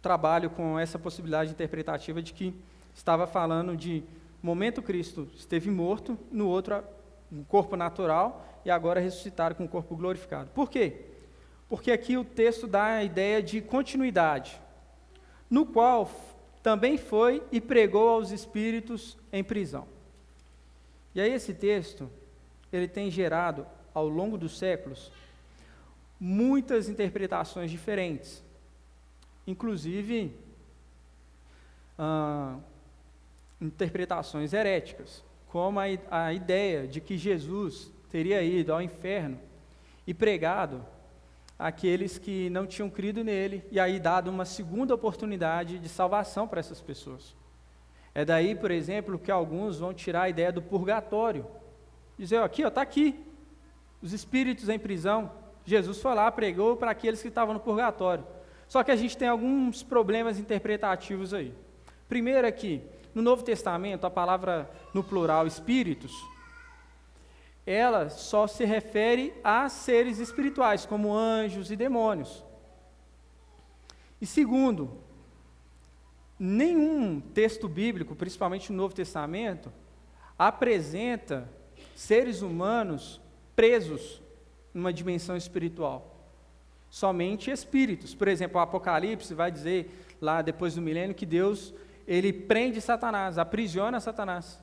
trabalho com essa possibilidade interpretativa de que estava falando de momento Cristo esteve morto, no outro um corpo natural, e agora ressuscitado com o corpo glorificado. Por quê? Porque aqui o texto dá a ideia de continuidade, no qual também foi e pregou aos espíritos em prisão. E aí esse texto, ele tem gerado, ao longo dos séculos, muitas interpretações diferentes, inclusive interpretações heréticas, como a ideia de que Jesus teria ido ao inferno e pregado àqueles que não tinham crido nele, e aí dado uma segunda oportunidade de salvação para essas pessoas. É daí, por exemplo, que alguns vão tirar a ideia do purgatório. Dizer, ó, aqui, ó, está aqui, os espíritos em prisão. Jesus foi lá, pregou para aqueles que estavam no purgatório. Só que a gente tem alguns problemas interpretativos aí. Primeiro é que, no Novo Testamento, a palavra no plural espíritos, ela só se refere a seres espirituais, como anjos e demônios. E segundo, nenhum texto bíblico, principalmente no Novo Testamento, apresenta seres humanos presos numa dimensão espiritual. Somente espíritos. Por exemplo, o Apocalipse vai dizer, lá depois do milênio, que Deus, ele prende Satanás, aprisiona Satanás.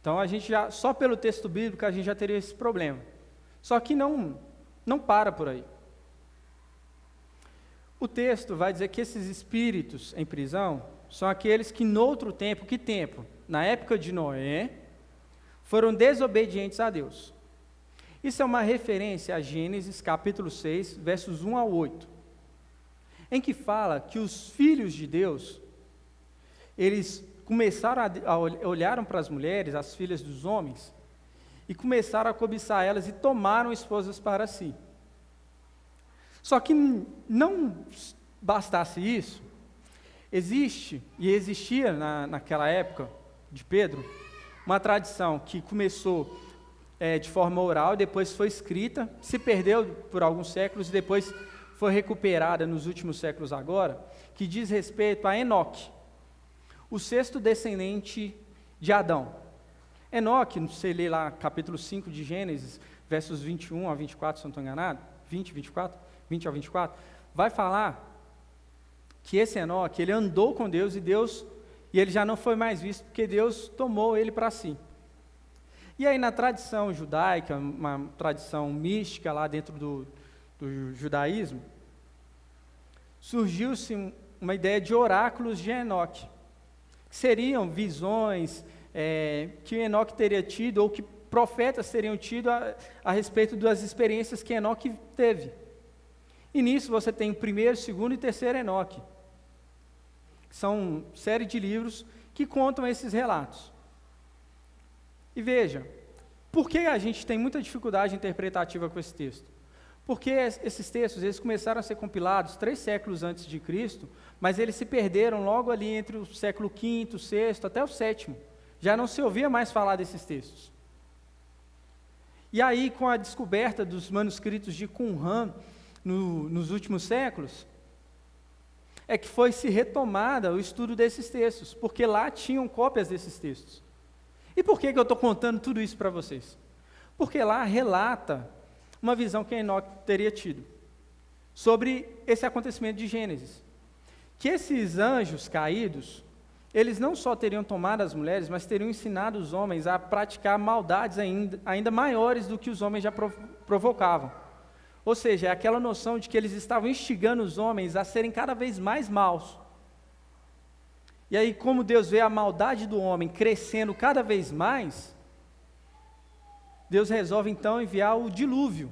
Então, a gente já, só pelo texto bíblico, a gente já teria esse problema. Só que não para por aí. O texto vai dizer que esses espíritos em prisão são aqueles que, noutro tempo, que tempo? Na época de Noé, foram desobedientes a Deus. Isso é uma referência a Gênesis, capítulo 6, versos 1 ao 8, em que fala que os filhos de Deus, eles começaram olharam para as mulheres, as filhas dos homens, e começaram a cobiçar elas e tomaram esposas para si. Só que não bastasse isso, existe e existia naquela época de Pedro, uma tradição que começou de forma oral, depois foi escrita, se perdeu por alguns séculos e depois foi recuperada nos últimos séculos agora, que diz respeito a Enoque, o sexto descendente de Adão. Enoque, você lê lá capítulo 5 de Gênesis, versos 21 a 24, se não estou enganado, 20 a 24, vai falar que esse Enoque, ele andou com Deus e ele já não foi mais visto, porque Deus tomou ele para si. E aí na tradição judaica, uma tradição mística lá dentro do judaísmo, surgiu-se uma ideia de oráculos de Enoque, que seriam visões que Enoque teria tido, ou que profetas teriam tido a respeito das experiências que Enoque teve. E nisso você tem o primeiro, segundo e terceiro Enoque. São série de livros que contam esses relatos. E veja, por que a gente tem muita dificuldade interpretativa com esse texto? Porque esses textos, eles começaram a ser compilados 3 séculos antes de Cristo, mas eles se perderam logo ali entre o século V, VI, até o VII. Já não se ouvia mais falar desses textos. E aí, com a descoberta dos manuscritos de Qumran, nos últimos séculos, é que foi se retomada o estudo desses textos, porque lá tinham cópias desses textos. E por que eu estou contando tudo isso para vocês? Porque lá relata uma visão que Enoque teria tido sobre esse acontecimento de Gênesis. Que esses anjos caídos, eles não só teriam tomado as mulheres, mas teriam ensinado os homens a praticar maldades ainda maiores do que os homens já provocavam. Ou seja, é aquela noção de que eles estavam instigando os homens a serem cada vez mais maus. E aí, como Deus vê a maldade do homem crescendo cada vez mais, Deus resolve então enviar o dilúvio.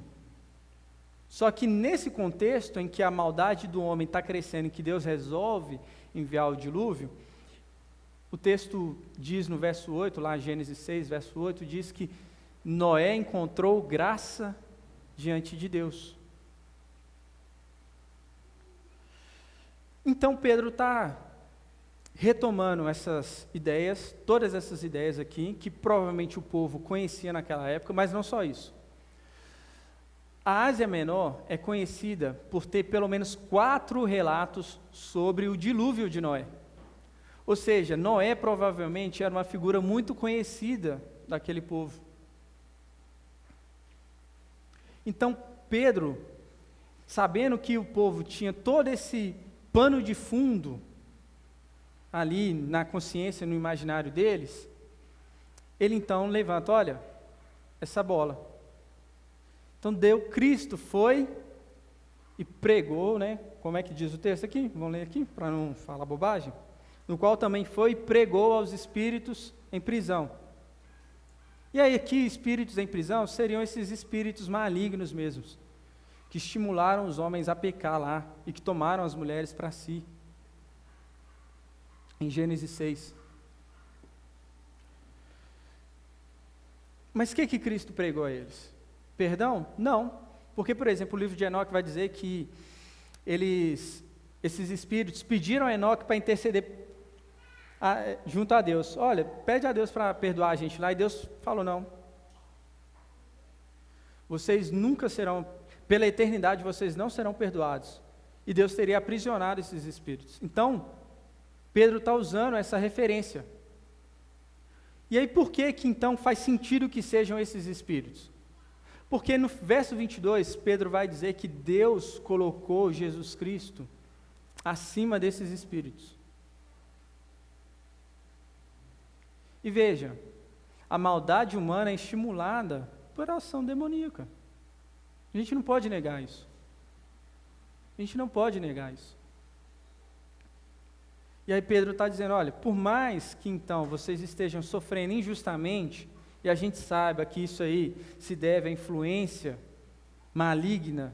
Só que nesse contexto em que a maldade do homem está crescendo e que Deus resolve enviar o dilúvio, o texto diz no verso 8, lá Gênesis 6, verso 8, diz que Noé encontrou graça diante de Deus. Então Pedro está retomando essas ideias, todas essas ideias aqui, que provavelmente o povo conhecia naquela época, mas não só isso. A Ásia Menor é conhecida por ter pelo menos 4 relatos sobre o dilúvio de Noé. Ou seja, Noé provavelmente era uma figura muito conhecida daquele povo. Então, Pedro, sabendo que o povo tinha todo esse pano de fundo ali na consciência, no imaginário deles, ele então levanta, olha, essa bola. Então, Cristo foi e pregou, né? Como é que diz o texto aqui? Vamos ler aqui, para não falar bobagem. No qual também foi e pregou aos espíritos em prisão. E aí aqui, espíritos em prisão, seriam esses espíritos malignos mesmos, que estimularam os homens a pecar lá, e que tomaram as mulheres para si. em Gênesis 6. Mas o que Cristo pregou a eles? Perdão? Não. Porque, por exemplo, o livro de Enoque vai dizer que esses espíritos pediram a Enoque para interceder junto a Deus. Olha, pede a Deus para perdoar a gente lá, e Deus falou: não. Vocês nunca serão, pela eternidade, vocês não serão perdoados. E Deus teria aprisionado esses espíritos. Então, Pedro está usando essa referência. E aí, por que então faz sentido que sejam esses espíritos? Porque no verso 22, Pedro vai dizer que Deus colocou Jesus Cristo acima desses espíritos. E veja, a maldade humana é estimulada por ação demoníaca. A gente não pode negar isso. A gente não pode negar isso. E aí Pedro está dizendo: olha, por mais que então vocês estejam sofrendo injustamente, e a gente saiba que isso aí se deve à influência maligna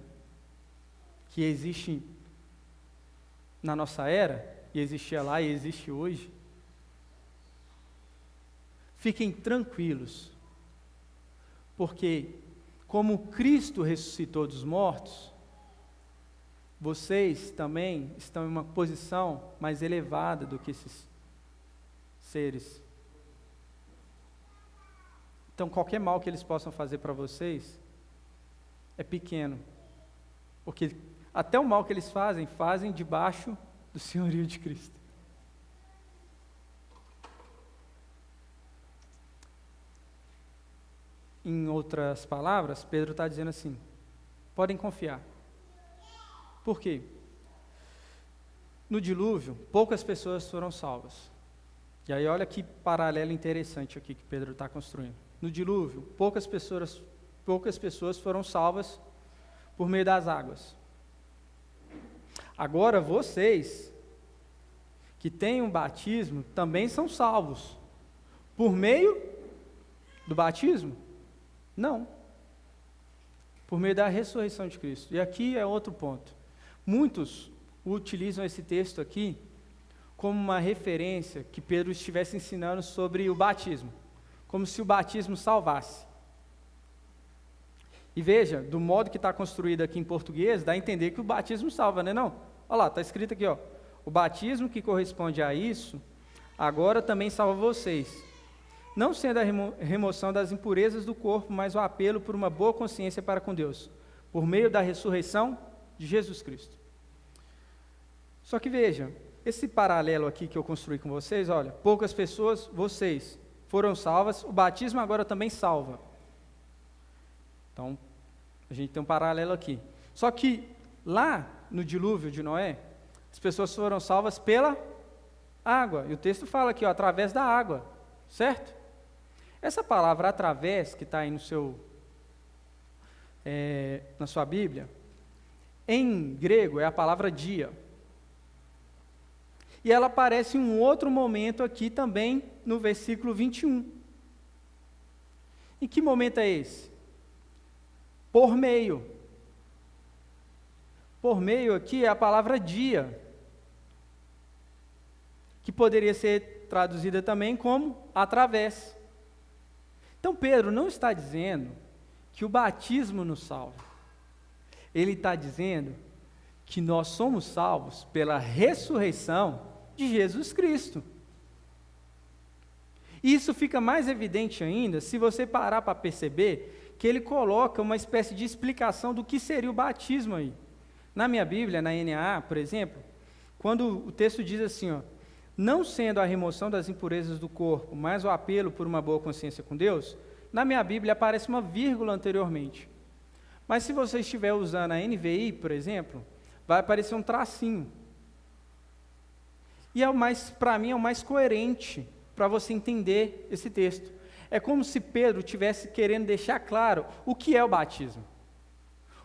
que existe na nossa era, e existia lá e existe hoje, fiquem tranquilos, porque como Cristo ressuscitou dos mortos, vocês também estão em uma posição mais elevada do que esses seres. Então, qualquer mal que eles possam fazer para vocês é pequeno, porque até o mal que eles fazem debaixo do senhorio de Cristo. Em outras palavras, Pedro está dizendo assim: podem confiar. Por quê? No dilúvio, poucas pessoas foram salvas. E aí olha que paralelo interessante aqui que Pedro está construindo. No dilúvio, poucas pessoas foram salvas por meio das águas. Agora vocês, que têm um batismo, também são salvos. Por meio do batismo? Não. Por meio da ressurreição de Cristo. E aqui é outro ponto. Muitos utilizam esse texto aqui como uma referência que Pedro estivesse ensinando sobre o batismo, como se o batismo salvasse. E veja, do modo que está construído aqui em português, dá a entender que o batismo salva, né? Não? Olha lá, está escrito aqui, ó, o batismo que corresponde a isso, agora também salva vocês, não sendo a remoção das impurezas do corpo, mas o apelo por uma boa consciência para com Deus, por meio da ressurreição de Jesus Cristo. Só que veja, esse paralelo aqui que eu construí com vocês, olha, poucas pessoas, vocês, foram salvas, o batismo agora também salva. Então, a gente tem um paralelo aqui. Só que lá no dilúvio de Noé, as pessoas foram salvas pela água. E o texto fala aqui, ó, através da água, certo? Essa palavra através, que está aí na sua Bíblia, em grego é a palavra dia. E ela aparece em um outro momento aqui também, no versículo 21. E que momento é esse? Por meio. Por meio aqui é a palavra dia, que poderia ser traduzida também como através. Então Pedro não está dizendo que o batismo nos salva. Ele está dizendo que nós somos salvos pela ressurreição de Jesus Cristo. E isso fica mais evidente ainda se você parar para perceber que ele coloca uma espécie de explicação do que seria o batismo aí. Na minha Bíblia, na NAA, por exemplo, quando o texto diz assim, ó, não sendo a remoção das impurezas do corpo, mas o apelo por uma boa consciência com Deus, na minha Bíblia aparece uma vírgula anteriormente. Mas se você estiver usando a NVI, por exemplo, vai aparecer um tracinho. E para mim é o mais coerente para você entender esse texto. É como se Pedro estivesse querendo deixar claro o que é o batismo.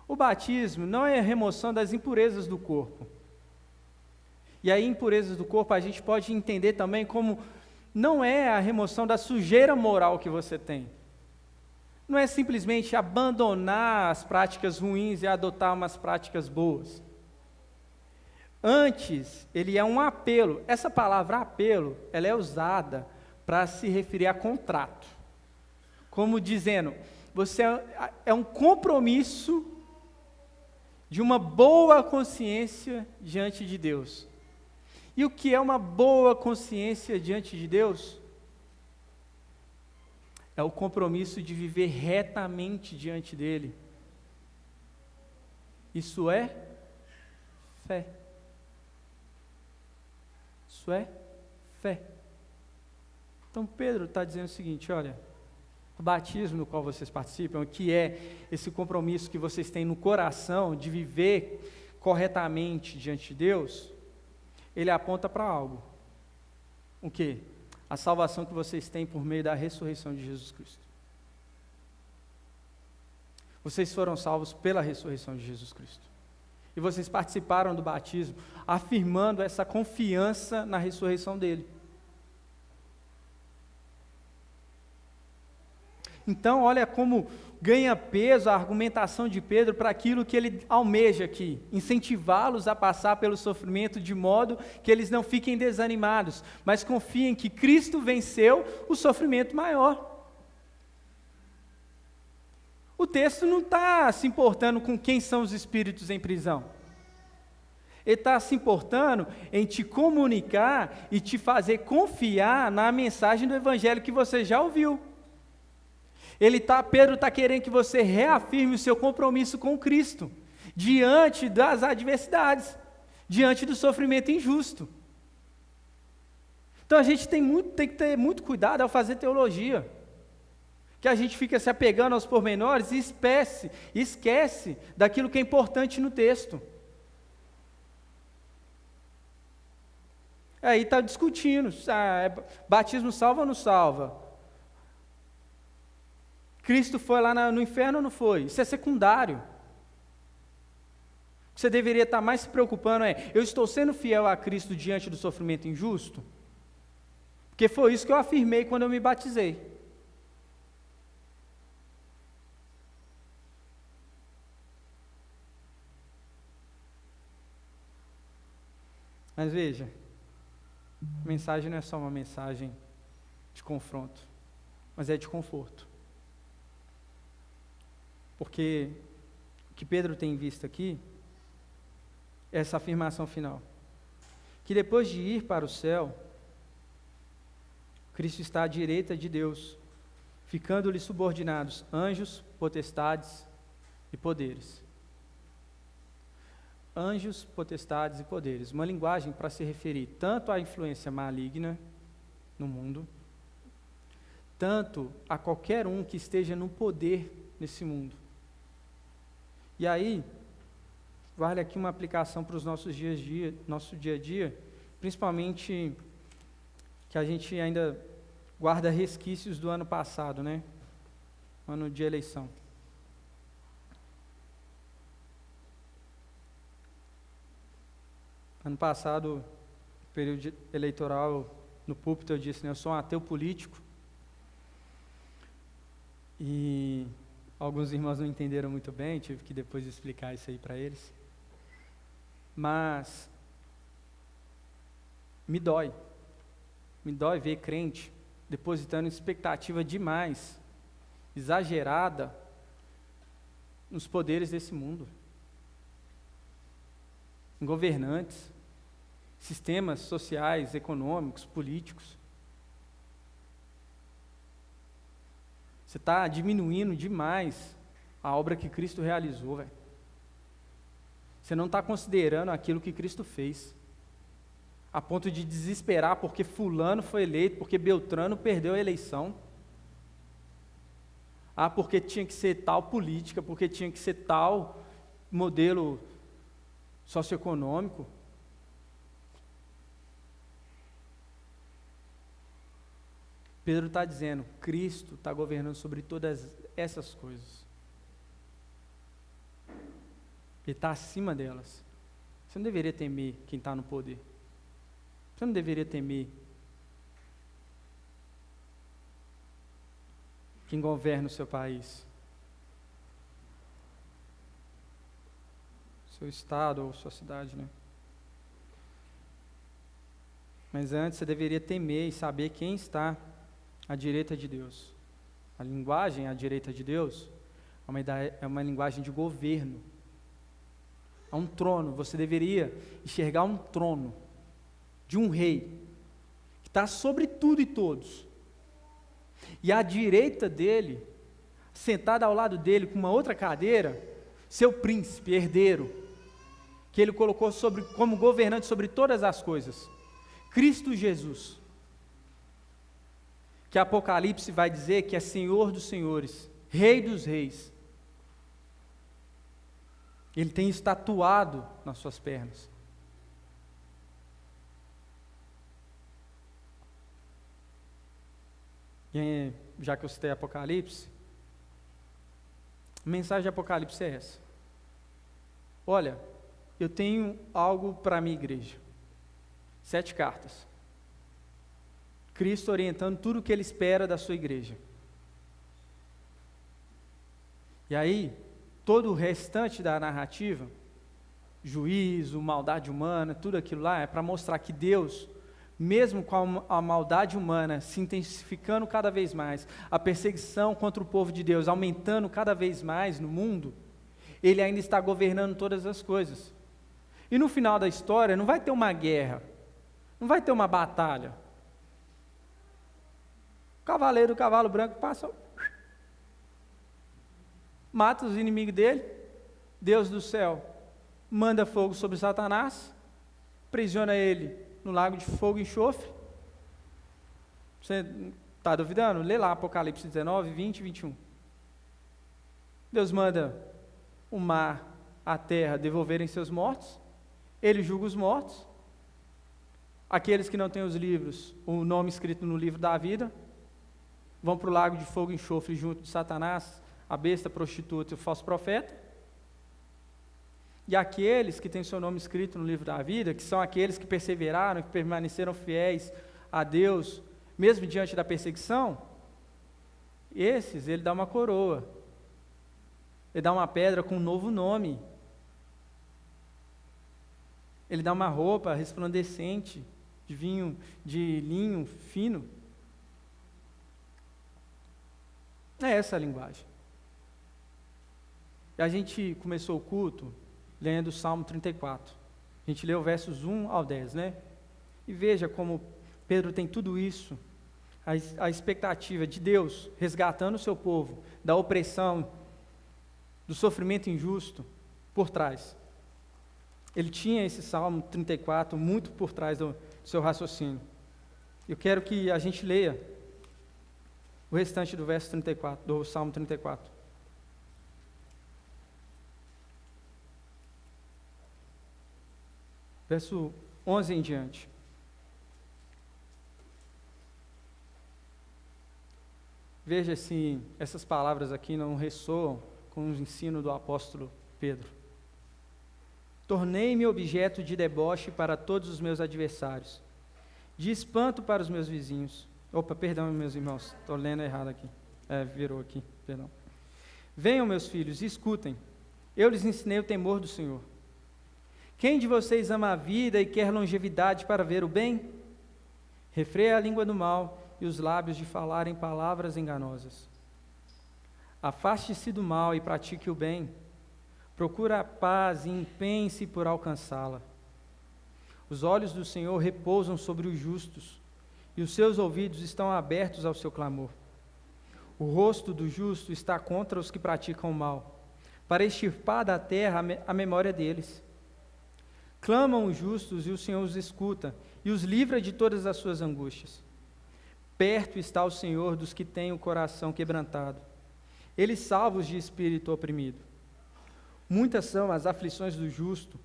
O batismo não é a remoção das impurezas do corpo. E aí, impurezas do corpo, a gente pode entender também como não é a remoção da sujeira moral que você tem. Não é simplesmente abandonar as práticas ruins e adotar umas práticas boas. Antes, ele é um apelo. Essa palavra apelo, ela é usada para se referir a contrato. Como dizendo, você é um compromisso de uma boa consciência diante de Deus. E o que é uma boa consciência diante de Deus? É o compromisso de viver retamente diante dEle. Isso é fé. Isso é fé. Então Pedro está dizendo o seguinte, olha, o batismo no qual vocês participam, que é esse compromisso que vocês têm no coração de viver corretamente diante de Deus, ele aponta para algo. O quê? A salvação que vocês têm por meio da ressurreição de Jesus Cristo. Vocês foram salvos pela ressurreição de Jesus Cristo. E vocês participaram do batismo, afirmando essa confiança na ressurreição dele. Então, olha como ganha peso a argumentação de Pedro para aquilo que ele almeja aqui, incentivá-los a passar pelo sofrimento de modo que eles não fiquem desanimados, mas confiem que Cristo venceu o sofrimento maior. O texto não está se importando com quem são os espíritos em prisão. Ele está se importando em te comunicar e te fazer confiar na mensagem do Evangelho que você já ouviu. Pedro está querendo que você reafirme o seu compromisso com Cristo, diante das adversidades, diante do sofrimento injusto. Então a gente tem que ter muito cuidado ao fazer teologia, que a gente fica se apegando aos pormenores e esquece daquilo que é importante no texto. Aí está discutindo, batismo salva ou não salva? Cristo foi lá no inferno ou não foi? Isso é secundário. O que você deveria estar mais se preocupando é, eu estou sendo fiel a Cristo diante do sofrimento injusto? Porque foi isso que eu afirmei quando eu me batizei. Mas veja, a mensagem não é só uma mensagem de confronto, mas é de conforto. Porque o que Pedro tem visto aqui é essa afirmação final, que depois de ir para o céu, Cristo está à direita de Deus, ficando-lhe subordinados anjos, potestades e poderes. Anjos, potestades e poderes, uma linguagem para se referir tanto à influência maligna no mundo, tanto a qualquer um que esteja no poder nesse mundo. E aí, vale aqui uma aplicação para os nossos nosso dia a dia, principalmente que a gente ainda guarda resquícios do ano passado, né? Ano de eleição. Ano passado, período eleitoral, no púlpito eu disse, né, eu sou um ateu político. E alguns irmãos não entenderam muito bem, tive que depois explicar isso aí para eles. Mas me dói ver crente depositando expectativa demais, exagerada, nos poderes desse mundo, em governantes, sistemas sociais, econômicos, políticos. Você está diminuindo demais a obra que Cristo realizou, velho. Você não está considerando aquilo que Cristo fez, a ponto de desesperar porque fulano foi eleito, porque Beltrano perdeu a eleição. Porque tinha que ser tal política, porque tinha que ser tal modelo socioeconômico. Pedro está dizendo, Cristo está governando sobre todas essas coisas. Ele está acima delas. Você não deveria temer quem está no poder. Você não deveria temer quem governa o seu país, seu estado ou sua cidade, né? Mas antes você deveria temer e saber quem está à direita de Deus. A linguagem à direita de Deus é uma linguagem de governo. Há um trono, você deveria enxergar um trono de um rei, que está sobre tudo e todos. E à direita dele, sentado ao lado dele, com uma outra cadeira, seu príncipe, herdeiro, que ele colocou como governante sobre todas as coisas, Cristo Jesus, que Apocalipse vai dizer que é Senhor dos senhores, Rei dos reis. Ele tem estatuado nas suas pernas. E, já que eu citei Apocalipse, a mensagem de Apocalipse é essa. Olha, eu tenho algo para a minha igreja. 7 cartas. Cristo orientando tudo o que Ele espera da sua igreja. E aí, todo o restante da narrativa, juízo, maldade humana, tudo aquilo lá, é para mostrar que Deus, mesmo com a maldade humana se intensificando cada vez mais, a perseguição contra o povo de Deus aumentando cada vez mais no mundo, Ele ainda está governando todas as coisas. E no final da história não vai ter uma guerra, não vai ter uma batalha. O cavaleiro do cavalo branco passa, mata os inimigos dele, Deus do céu manda fogo sobre Satanás, aprisiona ele no lago de fogo e enxofre. Você está duvidando? Lê lá Apocalipse 19, 20 e 21. Deus manda o mar, a terra devolverem seus mortos, Ele julga os mortos, aqueles que não têm os livros, o nome escrito no livro da vida, vão para o lago de fogo e enxofre junto de Satanás, a besta, a prostituta e o falso profeta. E aqueles que têm seu nome escrito no livro da vida, que são aqueles que perseveraram, que permaneceram fiéis a Deus, mesmo diante da perseguição, esses Ele dá uma coroa, Ele dá uma pedra com um novo nome, Ele dá uma roupa resplandecente, de linho fino. É essa a linguagem. E a gente começou o culto lendo o Salmo 34. A gente leu versos 1 ao 10, né? E veja como Pedro tem tudo isso, a expectativa de Deus resgatando o seu povo da opressão, do sofrimento injusto por trás. Ele tinha esse Salmo 34 muito por trás do seu raciocínio. Eu quero que a gente leia o restante do verso 34, do Salmo 34. Verso 11 em diante. Veja se essas palavras aqui não ressoam com o ensino do apóstolo Pedro. Tornei-me objeto de deboche para todos os meus adversários, de espanto para os meus vizinhos. Opa, perdão, meus irmãos, estou lendo errado aqui. Virou aqui, perdão. Venham, meus filhos, e escutem. Eu lhes ensinei o temor do Senhor. Quem de vocês ama a vida e quer longevidade para ver o bem? Refreia a língua do mal e os lábios de falarem palavras enganosas. Afaste-se do mal e pratique o bem. Procura a paz e empenhe-se por alcançá-la. Os olhos do Senhor repousam sobre os justos, e os seus ouvidos estão abertos ao seu clamor. O rosto do justo está contra os que praticam o mal, para extirpar da terra a memória deles. Clamam os justos e o Senhor os escuta, e os livra de todas as suas angústias. Perto está o Senhor dos que têm o coração quebrantado. Ele salva os de espírito oprimido. Muitas são as aflições do justo,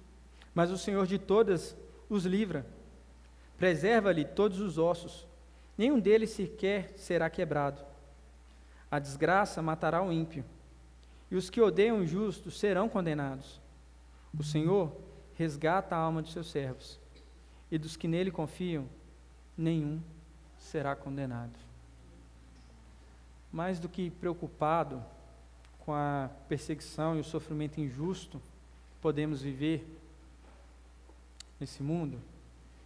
mas o Senhor de todas os livra. Preserva-lhe todos os ossos, nenhum deles sequer será quebrado. A desgraça matará o ímpio, e os que odeiam o justo serão condenados. O Senhor resgata a alma de seus servos, e dos que nele confiam, nenhum será condenado. Mais do que preocupado com a perseguição e o sofrimento injusto que podemos viver nesse mundo,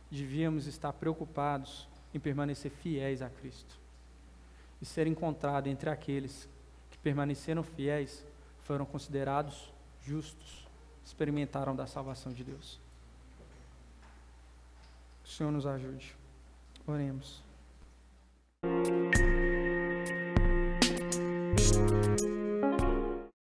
devíamos estar preocupados em permanecer fiéis a Cristo e ser encontrado entre aqueles que permaneceram fiéis, foram considerados justos, experimentaram da salvação de Deus. Que o Senhor nos ajude. Oremos.